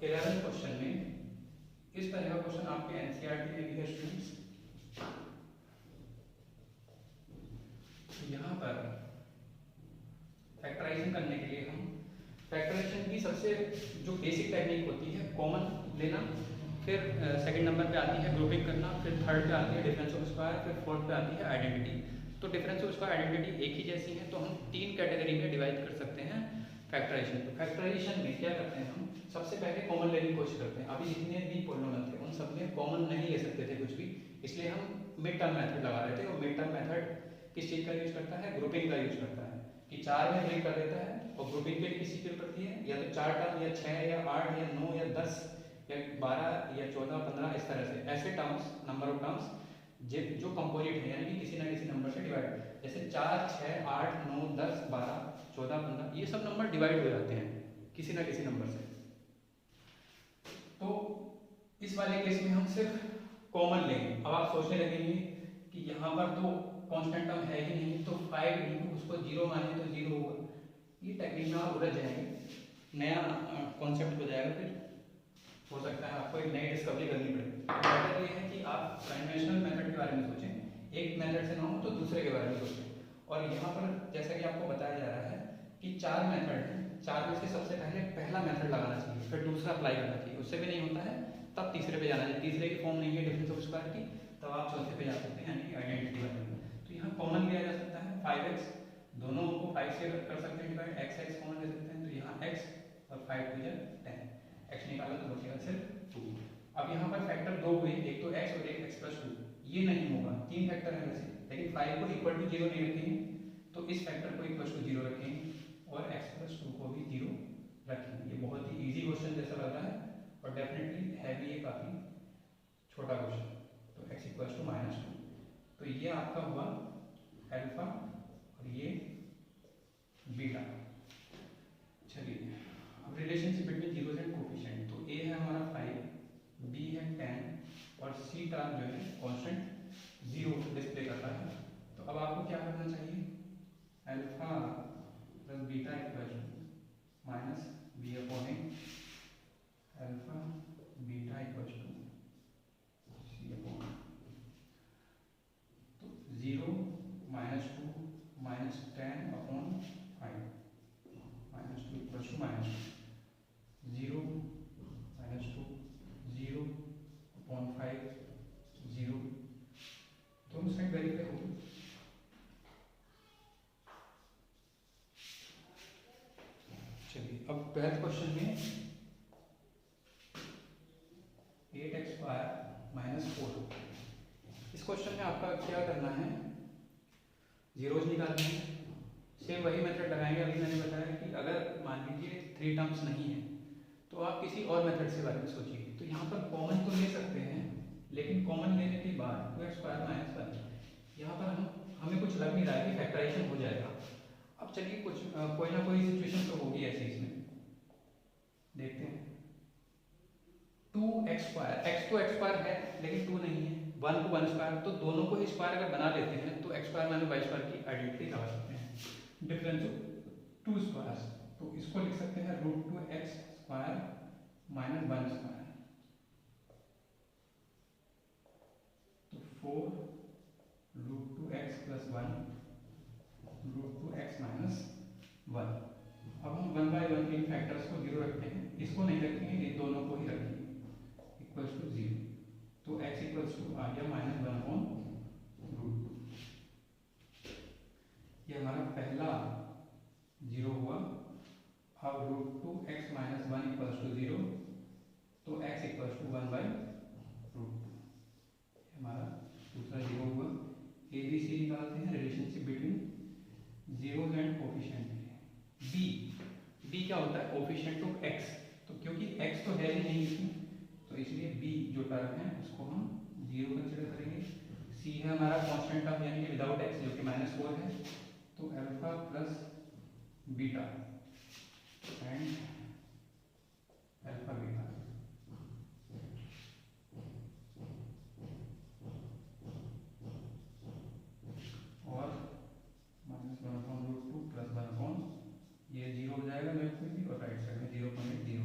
11 क्वेश्चन में इस तरह का क्वेश्चन आपके एनसीईआरटी में भी है स्टूडेंट्स। यहाँ पर फैक्टराइजिंग करने के लिए हम फैक्टराइजेशन की सबसे जो बेसिक टेक्निक होती है कॉमन लेना, फिर सेकंड नंबर पे आती है ग्रुपिंग करना, फिर थर्ड पे आती है डिफरेंस ऑफ स्क्वायर, फिर फोर्थ पे आती है आइडेंटिटी। तो डिफरेंस ऑफ स्क्वायर आइडेंटिटी एक ही जैसी है, तो हम 3 कैटेगरी में डिवाइड कर सकते हैं फैक्टराइजेशन। तो फैक्टराइजेशन में क्या करते हैं, हम सबसे पहले कॉमन लेने की कोशिश करते हैं। अभी जितने भी पॉलिनोमियल थे उन सब में कॉमन नहीं ले सकते थे कुछ भी, इसलिए हम मिड टर्म मेथड लगा रहे थे। और मिड टर्म मेथड किस चीज़ का यूज करता है, ग्रुपिंग का यूज करता है, कि 4 में ब्रेक कर देता है और ग्रुपिंग के लिए किसी की जरूरत पड़ती है, या तो 4 टर्म या 6 या 8 या 9 या 10 या 12 या 14 15 इस तरह से ऐसे टर्म्स, नंबर ऑफ टर्म्स जो कंपोजिट है यानी कि किसी ना किसी नंबर से डिवाइड, जैसे 4 6 8 9 10 12 14 15 ये सब नंबर डिवाइड हो जाते हैं किसी ना किसी नंबर से। तो इस वाले केस में हम सिर्फ कॉमन लेंगे। अब आप सोचने लगेंगे कि यहाँ पर तो कांस्टेंट टर्म है ही नहीं, तो 5 इंटू उसको 0 माने तो 0 होगा। ये टेक्निक में आप उलझ जाएंगे, नया कॉन्सेप्ट हो जाएगा, फिर हो सकता है आपको एक नई डिस्कवरी करनी पड़े। बेटर ये है कि आप कन्वेंशनल मेथड के बारे में सोचें, एक मेथड से ना हो तो दूसरे के बारे में सोचें। और यहाँ पर जैसा कि आपको बताया जा रहा है कि 4 मेथड हैं, 4 में से सबसे पहले पहला मेथड लगाना चाहिए, फिर दूसरा अप्लाई करना चाहिए, उससे भी नहीं होता है तब तीसरे पे जाना चाहिए। तीसरे की फॉर्म नहीं है डिफरेंस ऑफ स्क्वायर की, तब आप चौथे पे जा सकते हैं यानी आइडेंटिटी वाले में। तो यहाँ कॉमन लिया जा सकता है 5x, दोनों को 5 से कर सकते हैं डिवाइड, x कॉमन ले सकते हैं, तो यहाँ x और 5 2 10, x निकाला तो बचेगा सिर्फ 2। अब यहाँ पर फैक्टर दो हुए, एक तो x और एक x प्लस 2, ये नहीं होगा, 3 फैक्टर है वैसे, लेकिन 5 को इक्वल टू 0 नहीं रखेंगे, तो इस फैक्टर को इक्वल टू 0 रखेंगे और x प्लस 2 को भी 0 रखेंगे। ये बहुत ही इजी क्वेश्चन जैसा लग रहा है और डेफिनेटली है भी ये काफ़ी छोटा क्वेश्चन। तो x इक्वल टू -2, तो ये आपका हुआ अल्फा और ये बीटा। चलिए अब relationship between zeros and coefficient, तो a है हमारा 5, b है 10 और c टर्म जो है कांस्टेंट 0 डिस्प्ले करता है। तो अब आपको क्या करना चाहिए, alpha plus beta equal to minus b upon a, alpha beta equal to c upon, तो 0 -2 -10 अपॉन 5 -2 इक्वल टू -2, 0 -2 0 अपॉन 5 0, दोनों साइड वेरीफाई हो गई। चलिए अब 12th क्वेश्चन में 8x स्क्वायर -4, इस क्वेश्चन में आपका क्या करना है, जीरोज निकालने हैं। सेम वही मेथड लगाएंगे, अभी मैंने बताया कि अगर मान लीजिए 3 टर्म्स नहीं है तो आप किसी और मेथड से बारे में सोचिए। तो यहाँ पर कॉमन तो ले सकते हैं, लेकिन कॉमन लेने के बाद 2x स्क्वायर -1, यहाँ पर हमें कुछ लग नहीं रहा है कि फैक्टराइजेशन हो जाएगा। अब चलिए कुछ कोई ना कोई सिचुएशन तो होगी ऐसी, इसमें देखते हैं। 2x स्क्वायर, x तो x स्क्वायर है लेकिन 2 नहीं है, 1 को 1 स्क्वायर, तो दोनों को ही स्क्वायर अगर बना लेते हैं तो x square minus y square की आइडेंटिटी लगा सकते हैं, डिफरेंस ऑफ 2 स्क्वायर्स। तो इसको लिख सकते हैं √2x स्क्वायर माइनस 1 स्क्वायर, तो 4 √2x प्लस 1 √2x माइनस 1। अब हम 1/1 इन फैक्टर्स को 0 रखते हैं, इसको नहीं रखेंगे, इन दोनों को ही रखेंगे इक्वल्स टू 0, तो x इक्वल्स टू आ गया -1/√2। ये हमारा पहला 0 हुआ। अब √2x माइनस 1 इक्वल्स टू 0, तो x इक्वल्स टू 1/√2, हमारा दूसरा 0 हुआ। ABC निकालते हैं relationship between zeros and coefficient. b क्या होता है, कोफिशिएंट ऑफ x, तो क्योंकि x तो है ही नहीं इसमें, तो इसलिए b जो टर्म है उसको हम 0 कंसीडर करेंगे। c है हमारा कांस्टेंट टर्म यानी कि विदाउट x जो कि -4 है, तो alpha plus beta and alpha beta, और -1/√2 प्लस 1/, ये 0 हो जाएगा लेफ्ट में भी और राइट साइड में 0.0,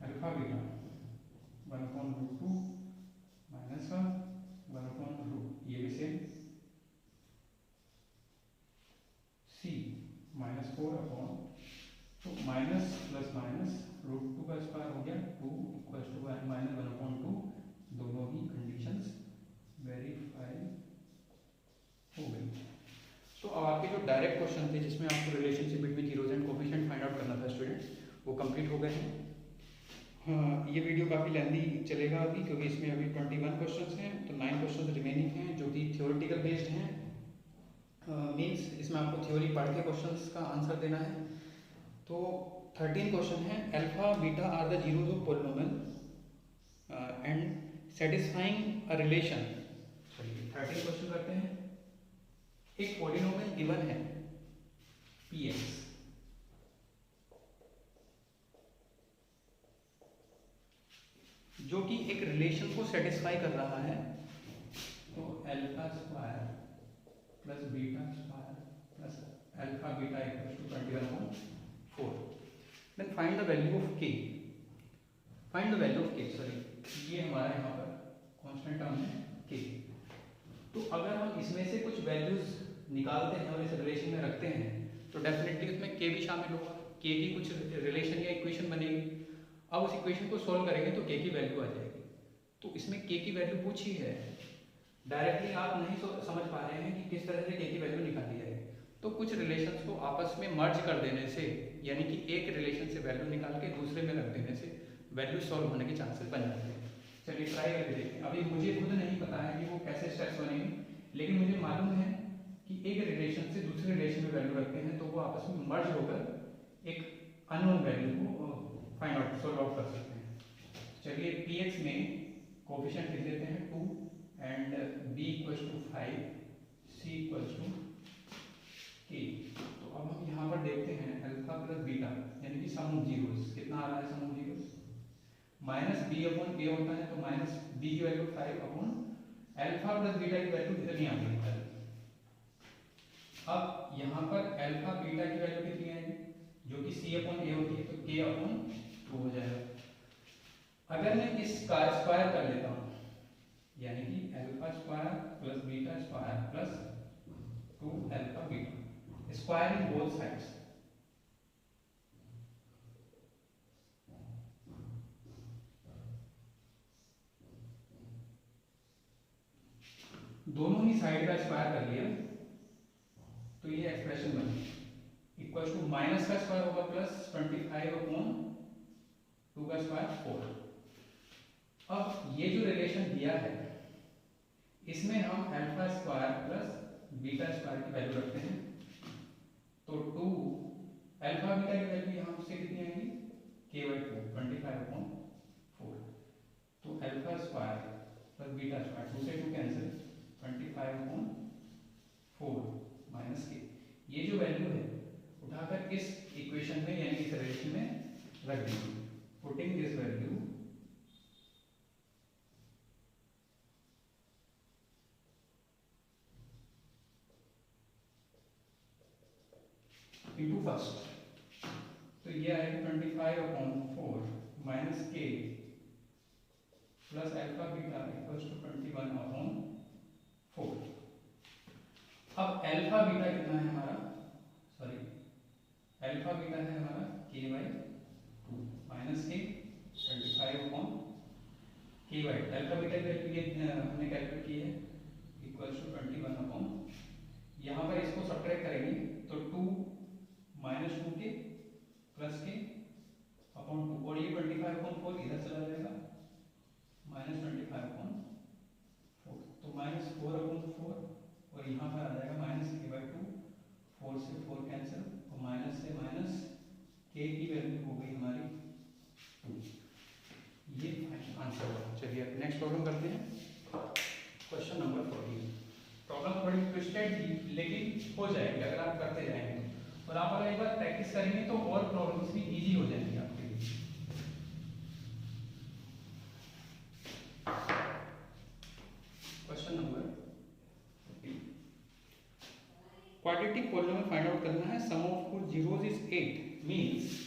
अल्फा बीटा 1/√2 माइनस 1/√, ये भी सेम, c -4 अपॉन, तो माइनस प्लस माइनस √2 का स्क्वायर हो गया 2 इक्वल्स टू -1/2, दोनों ही कंडीशंस वेरीफाई हो गई। तो अब आपके जो डायरेक्ट क्वेश्चन थे जिसमें आपको relationship between zeros and coefficient find out करना था स्टूडेंट, वो कंप्लीट हो गए हैं। हाँ, ये वीडियो काफ़ी लेंदी चलेगा अभी, क्योंकि इसमें अभी 21 क्वेश्चंस हैं, तो 9 क्वेश्चंस रिमेनिंग हैं जो कि थ्योरेटिकल बेस्ड हैं। मीन्स इसमें आपको थ्योरी पढ़ के क्वेश्चंस का आंसर देना है। तो 13 क्वेश्चन है, alpha beta are the zeros of polynomial and satisfying a relation. चलिए 13 क्वेश्चन करते हैं। एक पॉलिनोमियल गिवन है px, जो कि एक रिलेशन को सेटिस्फाई कर रहा है। तो alpha square plus beta square plus alpha beta equals to 21/4। Then find the value of k। Find the value of k, sorry ये हमारा यहाँ पर कांस्टेंट टर्म है k। तो अगर हम इसमें से कुछ वैल्यूज निकालते हैं और इस रिलेशन में रखते हैं तो डेफिनेटली उसमें k भी शामिल होगा। k की कुछ रिलेशन या इक्वेशन बनेगी। अब उस इक्वेशन को सॉल्व करेंगे तो k की वैल्यू आ जाएगी। तो इसमें k की वैल्यू पूछी है, डायरेक्टली आप नहीं समझ पा रहे हैं कि किस तरह से k की वैल्यू निकाली जाए। तो कुछ रिलेशंस को आपस में मर्ज कर देने से, यानी कि एक रिलेशन से वैल्यू निकाल के दूसरे में रख देने से वैल्यू सॉल्व होने के चांसेस बन जाते हैं। चलिए ट्राई करके देखते हैं। अभी मुझे खुद नहीं पता है कि वो कैसे स्टेप्स बनेंगे, लेकिन मुझे मालूम है कि एक रिलेशन से दूसरे रिलेशन में वैल्यू रखते हैं तो वो आपस में मर्ज होकर एक अननोन वैल्यू को फाइंड आउट सॉल्व आउट कर सकते हैं। चलिए px में कोफिशिएंट लिख देते हैं 2 and b equals to 5, c equals to k। तो अब हम यहाँ पर देखते हैं अल्फा प्लस बीटा यानी कि सम ऑफ जीरोस कितना आ रहा है। Sum of zeros minus b upon a होता है, तो माइनस b की value 5 upon alpha plus beta की वैल्यू कितनी आ गई है। अब यहाँ पर अल्फा बीटा की वैल्यू कितनी आएगी, जो कि c अपॉन a होती है, तो k अपॉन 2 हो जाएगा। अगर मैं इस का स्क्वायर कर लेता हूँ, यानी कि alpha square plus beta square plus 2 alpha beta, square in both sides. दोनों ही साइड का स्क्वायर कर लिया तो ये एक्सप्रेशन बनी इक्वल टू माइनस का स्क्वायर होगा प्लस 25 अपॉन 2 का स्क्वायर 4। अब ये जो रिलेशन दिया है इसमें हम alpha square plus beta square की वैल्यू रखते हैं, तो 2 अल्फा बीटा की वैल्यू यहाँ से कितनी आएगी k/2 25 अपॉन 4। तो alpha square plus beta square 2 से 2 कैंसिल 25 अपॉन 4 माइनस के। ये जो वैल्यू है उठाकर इस इक्वेशन में यानी इस रिलेशन में रख देंगे। Putting this value into first, तो ये आएगा 25 upon 4 minus k plus alpha beta equals to 21 upon 4। अब अल्फा बीटा कितना है हमारा, सॉरी अल्फा बीटा है हमारा k/2 माइनस के 25 अपॉन k/, अल्फा बीटा की वैल्यू हमने कैलकुलेट की है इक्वल्स टू 21 अपॉन, यहाँ पर इसको सब्ट्रैक्ट करेंगे तो 2 माइनस 2k प्लस के अपॉन 2, और ये 25 अपॉन 4 इधर चला जाएगा माइनस 25 अपॉन 4, तो माइनस 4 अपॉन 4 और यहाँ पर आ जाएगा माइनस k/2, 4 से 4 कैंसिल और माइनस से माइनस k की वैल्यू हो गई हमारी 2। ये आंसर होगा। चलिए नेक्स्ट प्रॉब्लम करते हैं, क्वेश्चन नंबर 14। प्रॉब्लम थोड़ी ट्विस्टेड थी लेकिन हो जाएगी अगर आप करते जाएंगे, और आप अगर एक बार प्रैक्टिस करेंगे तो और प्रॉब्लम्स भी इजी हो जाएंगी आपके लिए। Question number quadratic polynomial find out करना है। सम ऑफ कुछ जीरोस इज 8 मींस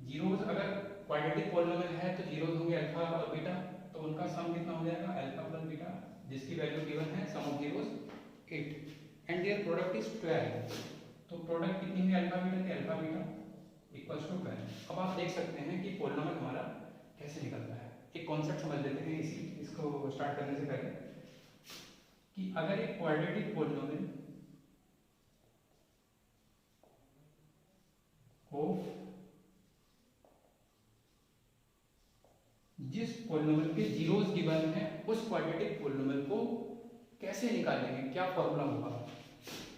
जीरोस अगर क्वाड्रेटिक पॉलिनोमियल है तो जीरोस होंगे अल्फा और बीटा, तो उनका सम कितना हो जाएगा अल्फा प्लस बीटा, जिसकी वैल्यू गिवन है sum of zeros 8 and their product is 12। तो प्रोडक्ट कितनी है अल्फा बीटा की, अल्फा बीटा इक्वल्स टू 12। अब आप देख सकते हैं कि पॉलिनोमियल हमारा कैसे निकलता है। एक कॉन्सेप्ट समझ लेते हैं इसको स्टार्ट करने से पहले कि अगर एक क्वाड्रेटिक पॉलिनोमियल ऑफ जिस पॉलिनोमियल के जीरोस गिवन है उस क्वाड्रेटिक पॉलिनोमियल को कैसे निकालेंगे, क्या फॉर्मूला होगा।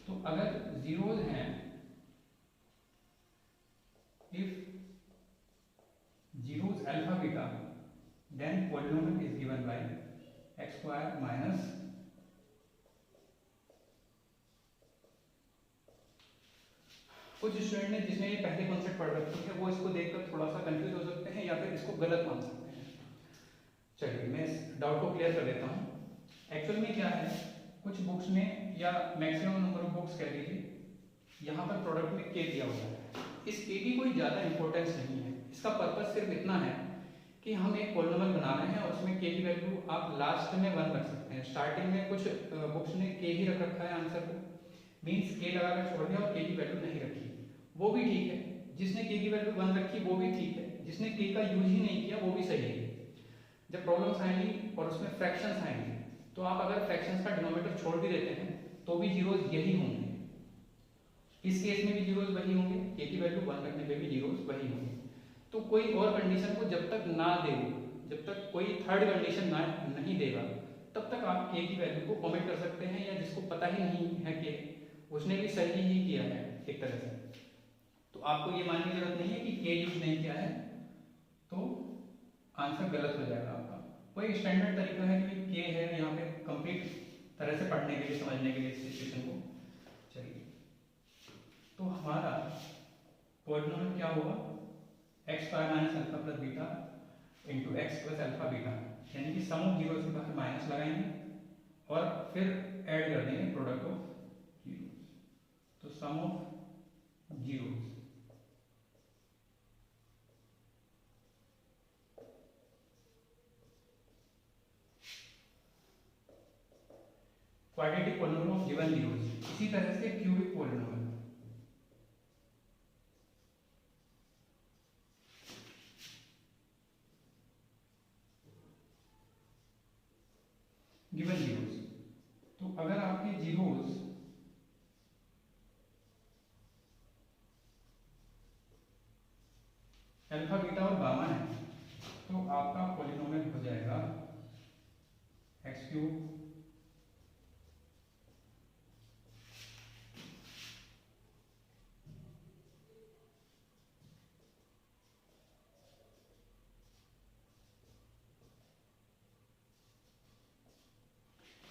तो अगर जीरोस हैं, if zeros alpha beta, then polynomial is given by x square minus कुछ स्टूडेंट ने जिसने ये पहले कॉन्सेप्ट पढ़ रखे हैं वो इसको देखकर थोड़ा सा कंफ्यूज हो सकते हैं या फिर इसको गलत मान सकते हैं। चलिए मैं इस डाउट को क्लियर कर देता हूँ। एक्चुअल में क्या है, कुछ बुक्स में या मैक्सिमम नंबर ऑफ बुक्स कह लीजिए, यहाँ पर प्रोडक्ट में के दिया हुआ है। इस के की कोई ज़्यादा इंपॉर्टेंस नहीं है, इसका पर्पस सिर्फ इतना है कि हम एक पॉलिनोमियल बना रहे हैं और उसमें के की वैल्यू आप लास्ट में 1 रख सकते हैं। स्टार्टिंग में कुछ बुक्स ने के ही रख रखा है आंसर को, मीन्स के लगाकर छोड़ दिया और के की वैल्यू नहीं रखी, वो भी ठीक है। जिसने के की वैल्यू 1 रखी वो भी ठीक है, जिसने के का यूज ही नहीं किया वो भी सही है। जब प्रॉब्लम्स आएंगी और उसमें फ्रैक्शंस आएंगे तो आप अगर फ्रैक्शंस का डिनोमिनेटर छोड़ भी देते हैं तो भी जीरोस यही होंगे। इस केस में भी जीरोस वही होंगे, के की वैल्यू 1 रखने पे भी जीरोस वही होंगे। तो कोई और कंडीशन को जब तक ना दे, जब तक कोई थर्ड कंडीशन ना नहीं देगा तब तक आप के की वैल्यू को ओमिट कर सकते हैं, या जिसको पता ही नहीं है कि उसने भी सही ही किया है एक तरह से। तो आपको ये मानने की जरूरत नहीं है कि के यूज नहीं किया है तो आंसर गलत हो जाएगा आपका। कोई स्टैंडर्ड तरीका है कि के है यहाँ पे कंप्लीट तरह से पढ़ने के लिए, समझने के लिए सिचुएशन को। चलिए तो हमारा पॉलिनोमियल क्या होगा, x square minus alpha plus beta into x plus alpha beta, यानी कि सम ऑफ जीरोस के बाहर माइनस लगाएंगे और फिर ऐड कर देंगे प्रोडक्ट ऑफ जीरोस। तो sum of zeros quadratic polynomial of given zeros, इसी तरह से क्यूबिक पॉलिनोमियल। गिवन जीरोस, तो अगर आपके जीरोस अल्फा बीटा और गामा है तो आपका पॉलिनोमियल हो जाएगा x cube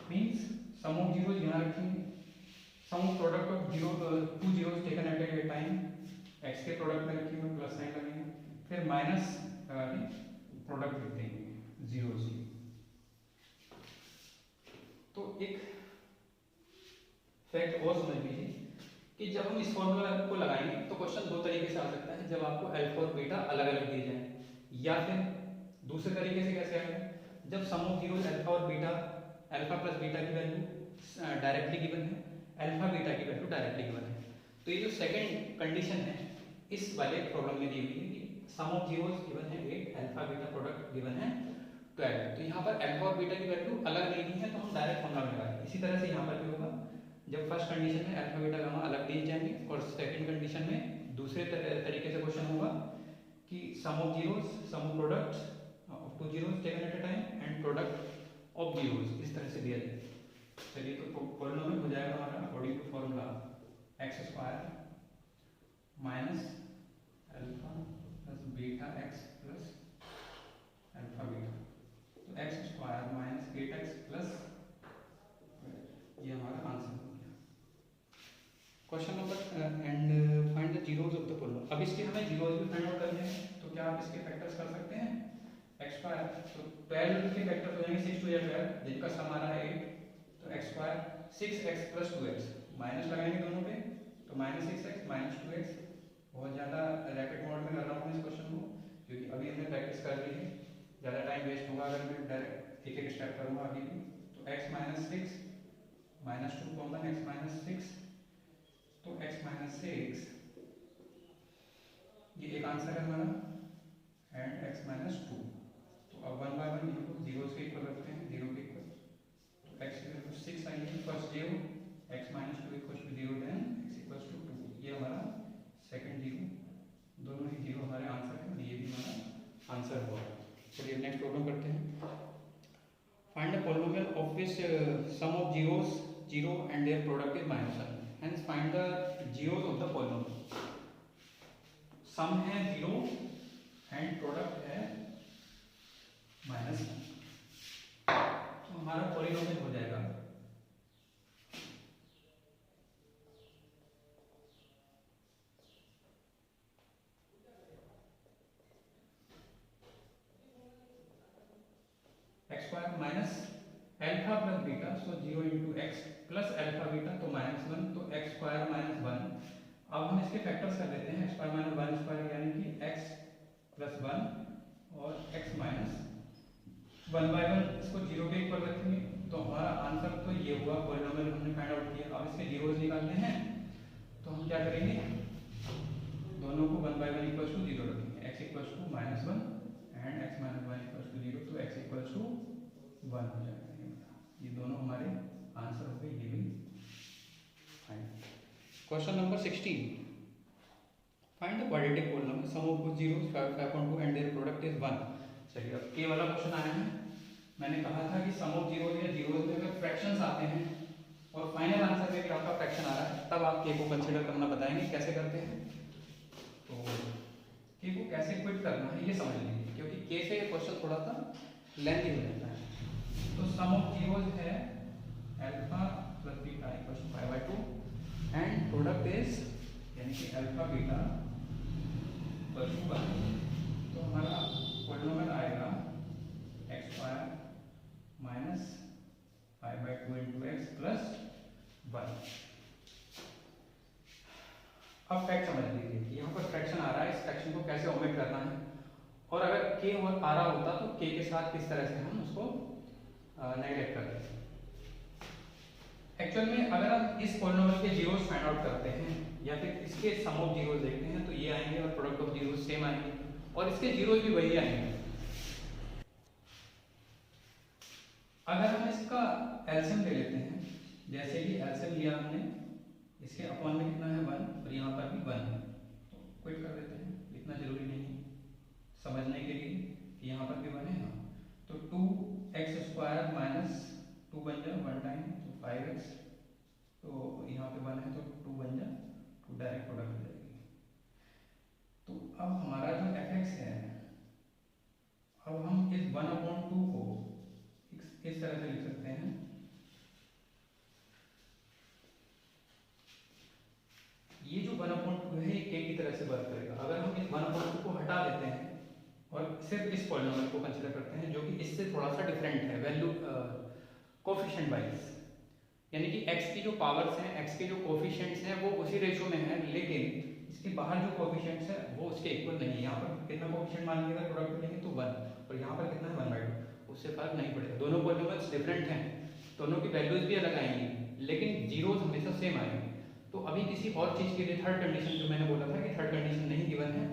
means sum of zeros यहाँ रखेंगे, sum of product of zero two zeros taken at a time, x के प्रोडक्ट में रखेंगे प्लस साइन लगेंगे, फिर माइनस लगा के प्रोडक्ट लिख देंगे जीरो से। तो एक फैक्ट और समझ लीजिए कि जब हम इस फॉर्मूला को लगाएंगे तो क्वेश्चन दो तरीके से आ सकता है, जब आपको अल्फा और बीटा अलग अलग दिए जाए, या फिर दूसरे तरीके से कैसे आएगा, जब सम ऑफ जीरोस अल्फा और बीटा, अल्फा प्लस बीटा की वैल्यू डायरेक्टली गिवन है, अल्फा बीटा की वैल्यू डायरेक्टली गिवन है। तो ये जो सेकंड कंडीशन है इस वाले प्रॉब्लम में दी हुई है कि सम ऑफ जीरोस गिवन है 8, अल्फा बीटा प्रोडक्ट गिवन है 12। तो यहाँ पर अल्फा और बीटा की वैल्यू अलग नहीं दी है तो हम डायरेक्ट फॉर्मूला में लगाएंगे। इसी तरह से यहाँ पर भी होगा, जब फर्स्ट कंडीशन में अल्फा बीटा गामा अलग दिए जाएंगे और सेकंड कंडीशन में दूसरे तरीके से क्वेश्चन होगा कि sum of zeros, sum of product of two zeros taken at a time and product of zeros, इस तरह से दिया जाए। चलिए तो पॉलिनोमियल हो जाएगा हमारा according to formula x square minus alpha plus beta x plus alpha beta, तो x square minus 8x plus, ये हमारा आंसर हो गया। Question number and find the zeros of the polynomial. अब इसके हमें जीरोस भी फाइंड आउट करने हैं, तो क्या आप इसके फैक्टर्स कर सकते हैं, एक्स स्क्वायर तो 12 के फैक्टर्स हो जाएंगे 6 2 12, जिनका सम आ रहा है 8, तो x square 6x plus 2x, minus लगाएंगे दोनों पे तो माइनस 6x माइनस 2x। बहुत ज़्यादा रैपिड मोड में कर रहा हूँ इस क्वेश्चन को क्योंकि अभी हमने प्रैक्टिस कर ली है, ज़्यादा टाइम वेस्ट होगा अगर मैं डायरेक्ट एक एक स्टेप करूँगा अभी भी। तो x minus 6 minus 2 common, x minus 6, तो x माइनस 6 ये एक आंसर है हमारा, एंड x माइनस 2। तो अब 1 बाय 1 इनको जीरो के इक्वल रखते हैं, जीरो के इक्वल, तो x की वैल्यू 6 आएगी, first zero, x minus 2 equal to 0, then x equal to 2, ये हमारा सेकंड जीरो, दोनों ही जीरो हमारे आंसर है और ये भी हमारा आंसर होगा। चलिए नेक्स्ट प्रॉब्लम करते हैं। Find the polynomial of which sum of zeros 0 and their product is -1, hence find the zeros of the polynomial. Sum है 0 एंड प्रोडक्ट है -1, तो हमारा पॉलिनोमियल हो जाएगा x square minus alpha plus beta, so 0 into x plus alpha beta, तो -1, तो एक्स स्क्वायर -1। अब हम इसके फैक्टर्स कर लेते हैं, एक्स स्क्वायर माइनस 1 स्क्वायर यानी कि एक्स प्लस 1 और एक्स माइनस 1/1, इसको 0 के इक्वल रखेंगे, तो हमारा आंसर तो ये हुआ, पॉलिनोमियल हमने फाइंड आउट किया। अब इसके जीरोस निकालने हैं, तो हम क्या करेंगे, दोनों को 1/1 इक्वल टू 0 रखेंगे, x equal to -1 and x minus 1 equal to 0, तो x इक्वल टू 1 हो जाएगा। ये दोनों हमारे आंसर हो गए, ये भी find. Question number 16, find the quadratic polynomial sum of both zeros 5.2 and their product is 1। चलिए अब के वाला क्वेश्चन आया है। मैंने कहा था कि सम ऑफ जीरोस या जीरोस में अगर फ्रैक्शंस आते हैं और फाइनल आंसर में भी आपका फ्रैक्शन आ रहा है, तब आप के को कंसीडर करना बताएंगे कैसे करते हैं। तो के को कैसे क्विट करना है ये समझ लीजिए, क्योंकि के से ये क्वेश्चन थोड़ा सा लेंथी हो जाता है। तो सम ऑफ जीरोस है alpha plus beta equal to 5/2 and product is यानी कि अल्फा बीटा इक्वल टू 1, तो हमारा पॉलिनोमियल आएगा x square minus 5/2 into x plus 1। अब फैक्ट समझ लीजिए कि यहाँ पर फ्रैक्शन आ रहा है, इस फ्रैक्शन को कैसे ओमिट करना है, और अगर के और आ रहा होता तो के के साथ किस तरह से हम उसको नेगलेक्ट करते हैं। एक्चुअल में अगर हम इस पॉलिनोमियल के जीरोस फाइंड आउट करते हैं या फिर इसके सम ऑफ जीरोस देखते हैं, तो ये आएंगे और प्रोडक्ट ऑफ जीरोस सेम आएंगे और इसके जीरोस भी वही आएंगे। अगर हम इसका एलसीएम ले लेते हैं, जैसे कि एलसीएम लिया हमने, इसके अपॉन में कितना है 1 और यहाँ पर भी 1 है, तो क्विट कर देते हैं, इतना जरूरी नहीं है समझने के लिए कि यहाँ पर भी 1 है। हाँ, तो 2x स्क्वायर माइनस 2 बन जाए 1 टाइम, तो 5x, तो यहाँ पे 1 है तो 2 बन जाए, 2 डायरेक्ट प्रोडक्ट हो जाएगी। तो अब हमारा जो fx है, अब हम इस 1/2 को इस तरह से लिख सकते हैं, ये जो 1/2 है ये के की तरह से वर्क करेगा। अगर हम इस 1/2 को हटा देते हैं और सिर्फ इस पॉलिनोमियल को कंसीडर करते हैं जो कि इससे थोड़ा सा डिफरेंट है वैल्यू कोफिशिएंट वाइज, यानी कि x की जो पावर्स हैं, x के जो कोफिशिएंट्स हैं वो उसी रेशियो में है, लेकिन इसके बाहर जो कोफिशिएंट्स है वो उसके इक्वल नहीं है। यहाँ पर कितना कोफिशिएंट मान लीजिएगा प्रोडक्ट लेंगे तो 1, और यहाँ पर कितना है 1/2, उससे फर्क नहीं पड़ेगा। दोनों पॉलिनोमियल्स डिफरेंट हैं, दोनों की वैल्यूज भी अलग आएंगी, लेकिन जीरोस हमेशा सेम आएंगे। तो अभी किसी और चीज़ के लिए थर्ड कंडीशन जो मैंने बोला था कि थर्ड कंडीशन नहीं गिवन है,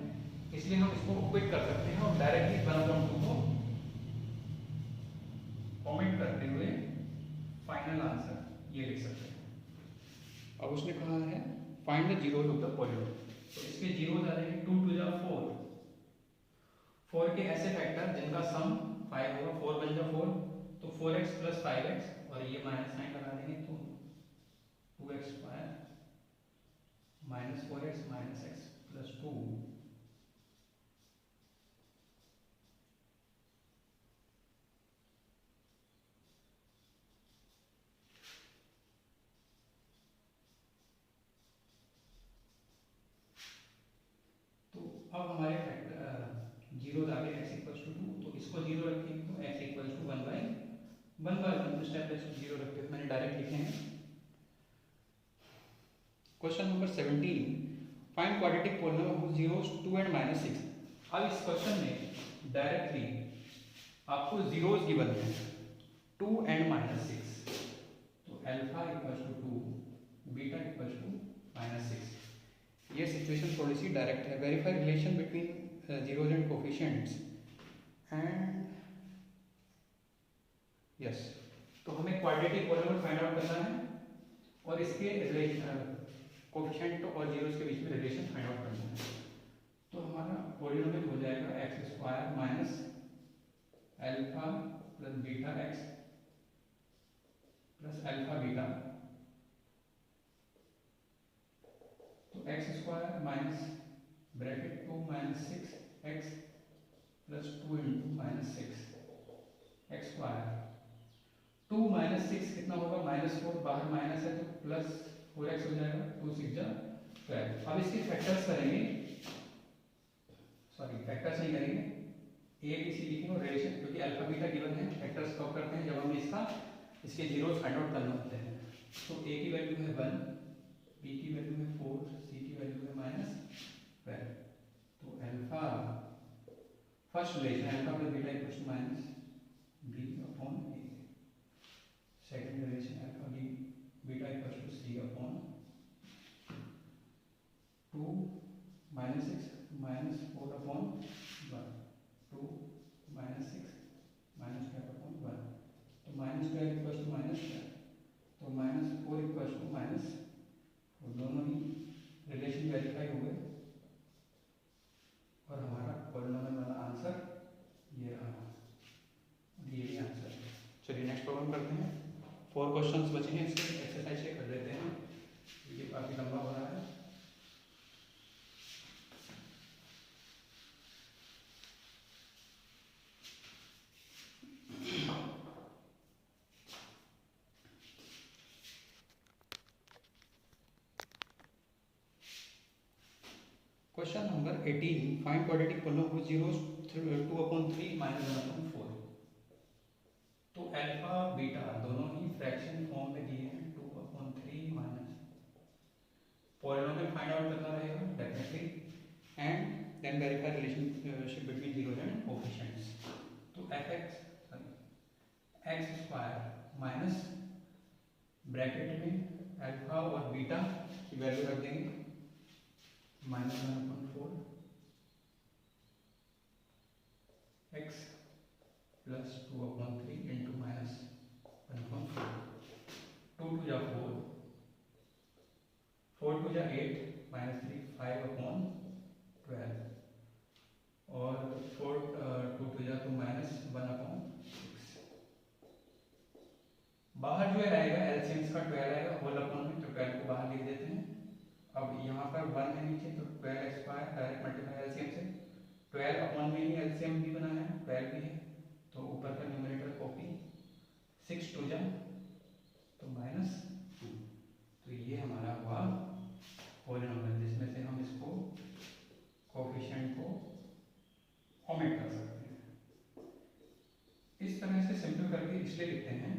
इसलिए हम इसको क्विट कर सकते हैं और डायरेक्टली 1/2 को ओमिट करते हुए फाइनल आंसर ये लिख सकते हैं। अब उसने कहा है find the zeros of the polynomial, तो इसके जीरोस आ जाएंगे 2 2 जा 4, 4 के ऐसे फैक्टर जिनका सम 5 होगा, 4 बन जा 4, तो 4x प्लस 5x और ये माइनस साइन लगा देंगे, तो 2x square minus 4x minus x plus 2, अब हमारे फैक्टर जीरो आ गए, x इक्वल्स टू 2, तो इसको 0 रखेंगे तो x equals to 1/1 step by step 0 रखते हुए मैंने डायरेक्ट लिखे हैं। Question number 17, find quadratic polynomial whose zeros 2 and -6। अब इस क्वेश्चन में डायरेक्टली आपको जीरोस गिवन है 2 एंड -6, तो alpha equals to 2, beta equals to -6। ये सिचुएशन थोड़ी सी डायरेक्ट है। Verify relation between zeros and coefficients and yes, तो हमें क्वाड्रेटिक पॉलिनोमियल फाइंड आउट करना है और इसके कोफिशिएंट और जीरोस के बीच में रिलेशन फाइंड आउट करना है। तो हमारा पॉलिनोमियल हो जाएगा x square minus alpha plus beta x plus alpha beta, तो x square minus bracket 2 -6x plus 2 into minus 6 x square. 2 minus 6 कितना होगा, -4, बाहर माइनस है तो प्लस 4x हो जाएगा, 2 6 जा 12। अब इसके फैक्टर्स करेंगे, सॉरी फैक्टर्स नहीं करेंगे, ए बी सी लिखेंगे और रिलेशन, क्योंकि अल्फा बीटा गिवन है, फैक्टर्स कब करते हैं जब हमें इसके जीरोस फाइंड आउट करने होते हैं। तो ए की वैल्यू है 1, बी की वैल्यू है 4, सी की वैल्यू है -12। तो alpha first relation alpha plus beta equals to minus b upon a. Second relation alpha b beta equals to c upon 2 minus 6 minus 4 upon 1, 2 minus 6 minus 5 upon 1। तो -12 इक्वल्स टू -12, तो -4 इक्वल्स टू माइनस, दोनों ही रिलेशन वेरीफाई हो गए और हमारा पॉलिनोमियल वाला आंसर ये रहा, ये भी आंसर। चलिए नेक्स्ट प्रॉब्लम करते हैं। 4 क्वेश्चंस बचे हैं, इसके एक्सरसाइज से कर लेते हैं, ये काफ़ी लंबा हो रहा है। Question number 18, find quadratic polynomial with zeros 2/3 minus 1/4। तो अल्फा बीटा दोनों ही फ्रैक्शन फॉर्म में दिए हैं, 2/3 माइनस, पॉलिनोमियल फाइंड आउट करना रहेगा definitely, and then verify relationship between zeros and coefficients. तो एक्स स्क्वायर माइनस ब्रैकेट में अल्फा और बीटा की वैल्यू रख देंगे, -1/4 x प्लस 2/3 इंटू -1/4, 2 2 जा 4, 4 2 जा 8, -3 5/12, और 4 2 2 जा तो -1/6। बाहर जो आएगा एलसीएम का 12 आएगा, होल अपॉन में, तो 12 को बाहर लिख देते हैं। अब यहाँ पर 1 है नीचे, तो 12 स्क्वायर डायरेक्ट मल्टीप्लाई एलसीएम से, 12 अपॉन में ही एलसीएम भी बना है, 12 भी है, तो ऊपर का न्यूमरेटर कॉपी, 6 2 जा तो -2। तो ये हमारा हुआ पॉलिनोमियल, जिसमें से हम इसको कोएफिशिएंट को ओमिट कर सकते हैं। इस तरह से सिंपल करके इसलिए लिखते हैं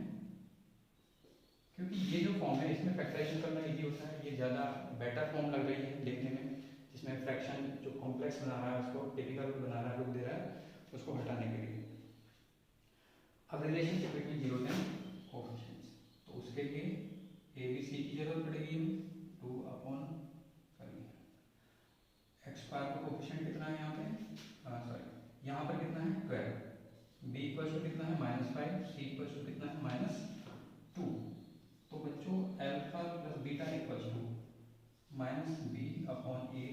क्योंकि ये जो फॉर्म है इसमें फैक्टराइजेशन करना इजी होता है, ये ज़्यादा बेटर फॉर्म लग रही है लिखने में, जिसमें फ्रैक्शन जो कॉम्प्लेक्स बना रहा है उसको टिपिकल बना रहा है, लुक दे रहा है, उसको हटाने के लिए। अब relationship between zeros and coefficients, तो उसके लिए ए बी सी की जरूरत पड़ेगी, 2/, एक्स स्क्वायर का कोएफिशिएंट कितना है यहाँ पे, सॉरी यहाँ पर कितना है 12, बी इक्वल्स टू कितना है -5, सी इक्वल्स टू कितना है -2। तो बच्चों alpha plus beta equals to -b/a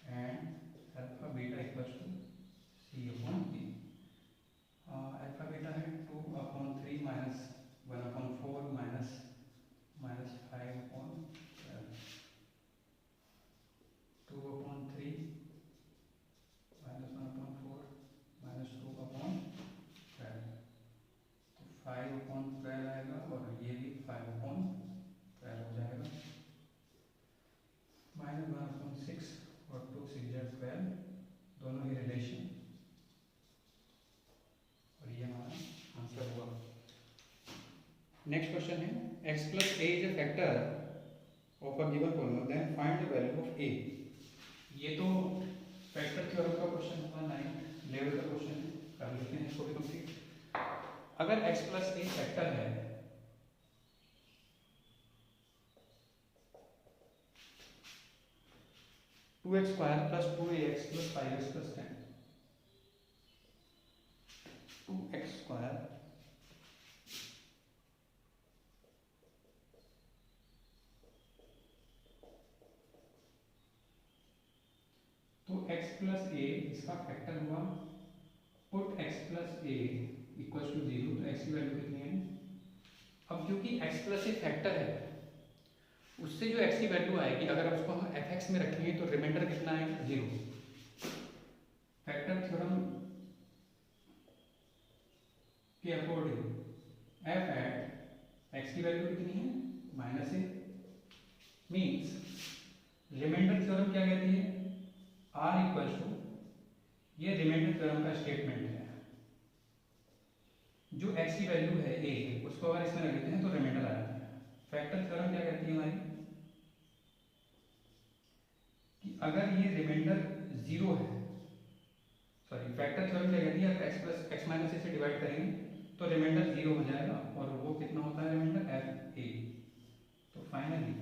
and alpha beta equals to c/b। Alpha beta है 2/3 माइनस 1/4 माइनस -5/12, 2/3 -1/4 -2/12, तो 5/12 आएगा, और ये भी 5/12 हो जाएगा, -1/6 और 2 6 जा 12, दोनों ही रिलेशन, और ये हमारा आंसर हुआ। नेक्स्ट क्वेश्चन है, x plus a is a factor of a given polynomial, then find the value of a। ये तो फैक्टर थ्योरम का क्वेश्चन होगा, 9th लेवल का क्वेश्चन है, कर लेते हैं इसको भी कंप्लीट। अगर x प्लस a फैक्टर है, two x square plus 2ax plus 5x plus 10, 2x square तो x प्लस a इसका फैक्टर हुआ, put x plus a equal to 0, तो x की वैल्यू कितनी है। अब क्योंकि x प्लस a फैक्टर है, उससे जो x की वैल्यू आएगी, अगर उसको हम fx में रखेंगे तो रिमाइंडर कितना है 0। फैक्टर थ्योरम के अकॉर्डिंग एफ एट एक्स की वैल्यू कितनी है -a मीन्स रिमाइंडर थ्योरम क्या कहती है आर इक्वल टू, ये रिमाइंडर थ्योरम का स्टेटमेंट है, जो x की वैल्यू है a उसको अगर इसमें रख देते हैं तो रिमाइंडर आ जाता है। फैक्टर थ्योरम क्या कहती है हमारी कि अगर ये रिमाइंडर जीरो है, सॉरी फैक्टर थ्योरम क्या कहती है x प्लस एक्स माइनस ए से डिवाइड करेंगे तो रिमाइंडर जीरो हो जाएगा और वो कितना होता है रिमाइंडर एफ ए। तो फाइनली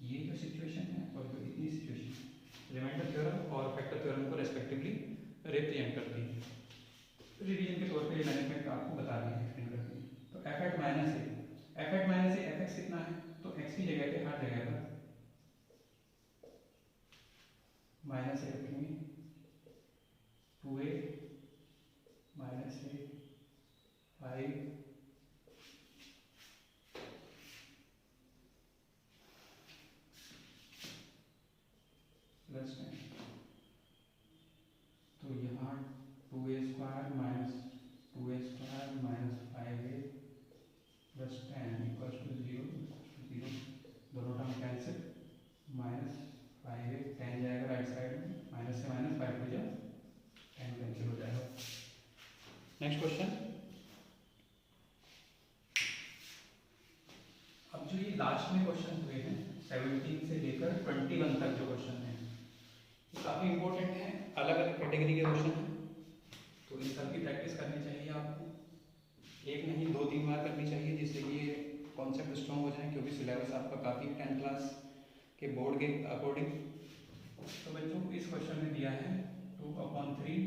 ये जो सिचुएशन है और जो इतनी सिचुएशन रिमाइंडर थ्योरम और फैक्टर थ्योरम को रेस्पेक्टिवली रिप्रेजेंट करती है। रिवीजन के तौर पे मैनेजमेंट आपको बता दी है, एक्सप्लेन कर दी। तो f at minus a f x कितना है तो एक्स की जगह पे हर जगह पर माइनस ए रखेंगे, 2a माइनस ए 5 प्लस 10, तो यहाँ 2a square minus 2a square minus 5a plus 10 equals to 0, दोनों टर्म कैंसिल, माइनस 5a 10 जाएगा राइट साइड में, माइनस से माइनस 5 हो जाए 10 कैंसिल हो जाएगा। Next question. अब जो ये लास्ट में क्वेश्चन हुए हैं 17 से लेकर 21 तक जो क्वेश्चन है ये काफ़ी इंपॉर्टेंट है, अलग अलग कैटेगरी के क्वेश्चन हैं, तो इन सब की प्रैक्टिस करनी चाहिए आपको, एक नहीं 2-3 बार करनी चाहिए जिससे कि ये कॉन्सेप्ट स्ट्रॉन्ग हो जाए, क्योंकि सिलेबस आपका काफ़ी 10th क्लास के बोर्ड के अकॉर्डिंग। तो बच्चों को इस क्वेश्चन में दिया है 2/3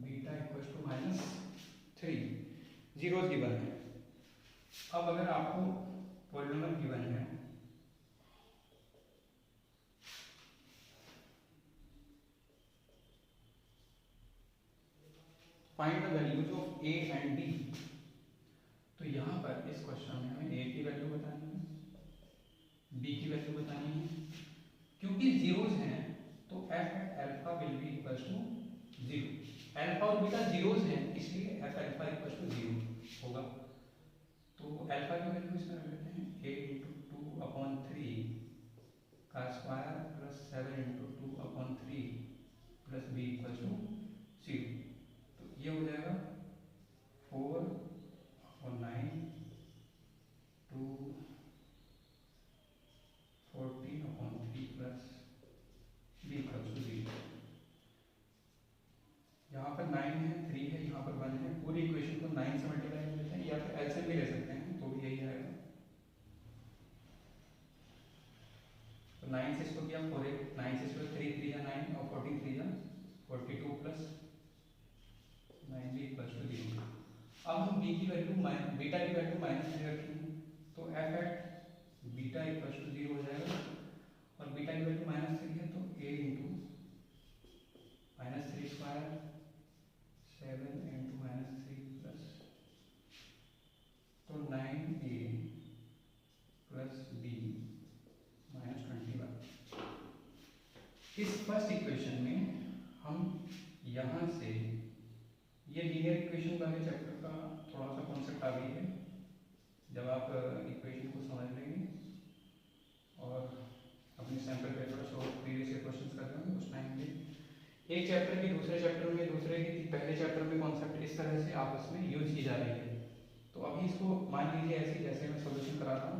beta equal to -3, zeros given है। अब अगर आपको पॉलिनोमियल गिवन है find the values of a and b, तो यहाँ पर इस क्वेश्चन में हमें a की वैल्यू बतानी है, b की वैल्यू बतानी है, क्योंकि जीरोस हैं तो f at alpha will be equal to 0, alpha और बीटा जीरोस हैं इसलिए f अल्फा इक्वल टू 0 होगा। तो अल्फा की वैल्यू इसमें रख लेते हैं a इंटू 2/3 का square plus 7 into 2/3 plus b equal to 0, तो ये हो जाएगा 4/9 to 14/3 plus b equal to 0। यहाँ पर 9 है, 3 है, यहाँ पर 1 है, पूरी इक्वेशन को 9 से मल्टीप्लाई कर देते हैं या फिर एलसीएम भी ले सकते हैं तो भी यही आएगा। तो 9 से इसको किया 4a, 9 से इसको 3 3 या 9 और 14 3 या 42 प्लस 9b इक्वल टू 0। अब हम b की वैल्यू बीटा की वैल्यू -3 रखेंगे तो f at beta equal to 0 हो जाएगा, और बीटा की वैल्यू -3 है तो a into -3 square 7 into -3 plus, तो 9a प्लस b -21। इस फर्स्ट इक्वेशन में हम यहाँ से ये लीनियर इक्वेशन वाले चैप्टर का थोड़ा सा कॉन्सेप्ट आ गई है, जब आप इक्वेशन को समझ लेंगे और अपने सैम्पल पेपर से प्रीवियस ईयर क्वेश्चंस कर रहे हैं उस टाइम पे एक चैप्टर की दूसरे चैप्टर में, दूसरे की पहले चैप्टर में कॉन्सेप्ट इस तरह से आपस में यूज की जा रही है। तो अभी इसको मान लीजिए ऐसे जैसे मैं सोल्यूशन करा रहा हूँ,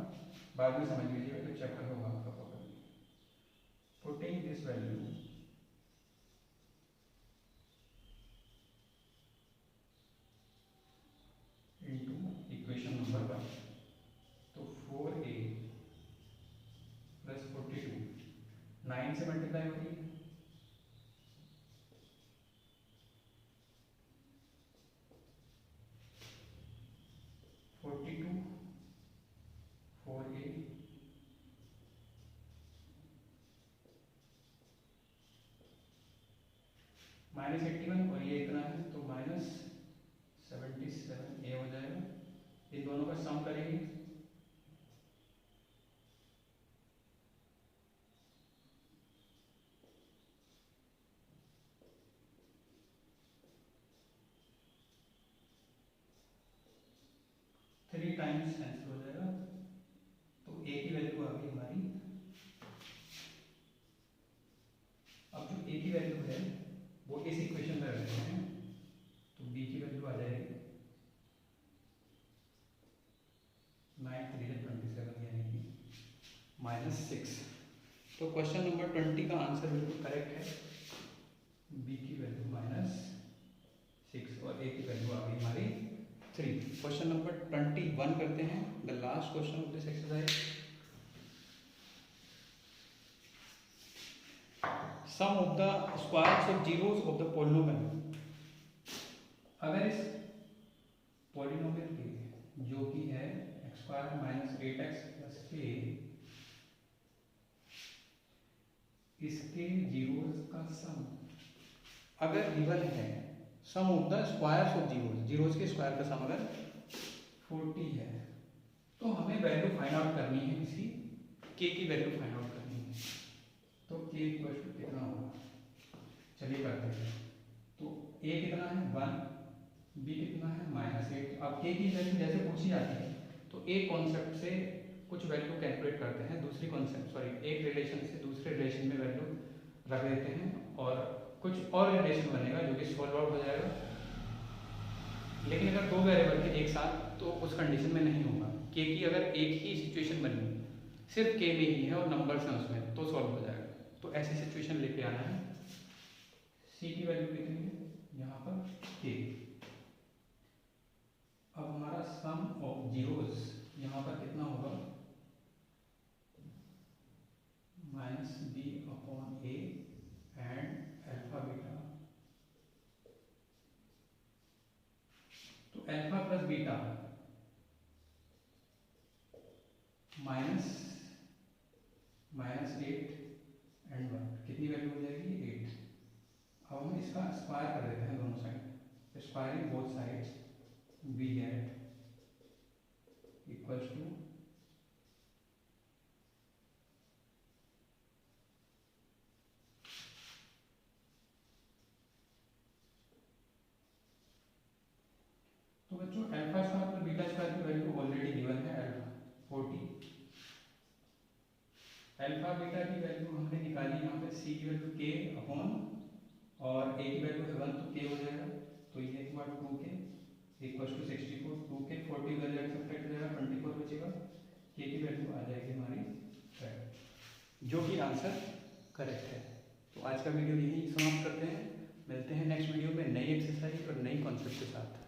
बाद में समझ लीजिएगा कि चैप्टर होगा आपका problem. Putting this value into equation number 1, तो 4a प्लस 42 9 से मल्टीप्लाई होती है, -81 और ये इतना है तो -77a हो जाएगा। इन दोनों का सम करेंगे टाइम्स कैंसिल हो जाएगा, तो ए की वैल्यू आ गई हमारी। अब जो ए की वैल्यू है वो इस इक्वेशन में रखते हैं, तो बी की वैल्यू आ जाएगी 9 3 27 यानी कि -6। तो क्वेश्चन नंबर 20 का आंसर बिल्कुल करेक्ट है, बी की वैल्यू -6 और ए की वैल्यू आ गई हमारी 3। क्वेश्चन नंबर 21 करते हैं, the last question of this exercise. Sum of the squares of zeros of the polynomial. अगर इस पॉलिनोमियल के जो कि है x² - 8x + k, इसके जीरोस का सम अगर गिवन है, sum of the squares of zeros, zeros के स्क्वायर का सम अगर 40 है, तो हमें वैल्यू फाइंड आउट करनी है, किसी k की वैल्यू फाइंड आउट करनी है। तो k कितना होगा, चलिए करते हैं। तो a कितना है 1, b कितना है -8। अब k की वैल्यू जैसे पूछी जाती है तो एक कॉन्सेप्ट से कुछ वैल्यू कैलकुलेट करते हैं, दूसरी कॉन्सेप्ट एक रिलेशन से दूसरे रिलेशन में वैल्यू रख देते हैं और कुछ और रिलेशन बनेगा जो कि सॉल्व आउट हो जाएगा। लेकिन अगर दो वेरिएबल के एक साथ, तो उस कंडीशन में नहीं होगा। k की अगर एक ही सिचुएशन बनी, सिर्फ k में ही है और नंबर्स हैं उसमें, तो सॉल्व हो जाएगा। तो ऐसी सिचुएशन लेके आना है। c की वैल्यू कितनी है यहाँ पर k। अब हमारा सम ऑफ जीरोस यहाँ पर कितना होगा, -b/a एंड अल्फा बीटा। तो अल्फा प्लस बीटा -8 एंड 1 कितनी वैल्यू हो जाएगी 8। अब हम इसका स्क्वायर कर देते हैं दोनों side, squaring both sides we get equals to तो बच्चों alpha square plus beta square की वैल्यू ऑलरेडी गिवन है, अल्फा 40। अल्फा बीटा की वैल्यू हमने निकाली यहाँ पे, c की वैल्यू k और a की वैल्यू है 1, तो k हो जाएगा। तो ये हुआ 2k equals to 64, 2k 40 value accept हो जाएगा, 24 बचेगा, k की वैल्यू आ जाएगी हमारी 5, जो कि आंसर करेक्ट है। तो आज का वीडियो यही समाप्त करते हैं, मिलते हैं नेक्स्ट वीडियो में नई एक्सरसाइज और नई कॉन्सेप्ट के साथ।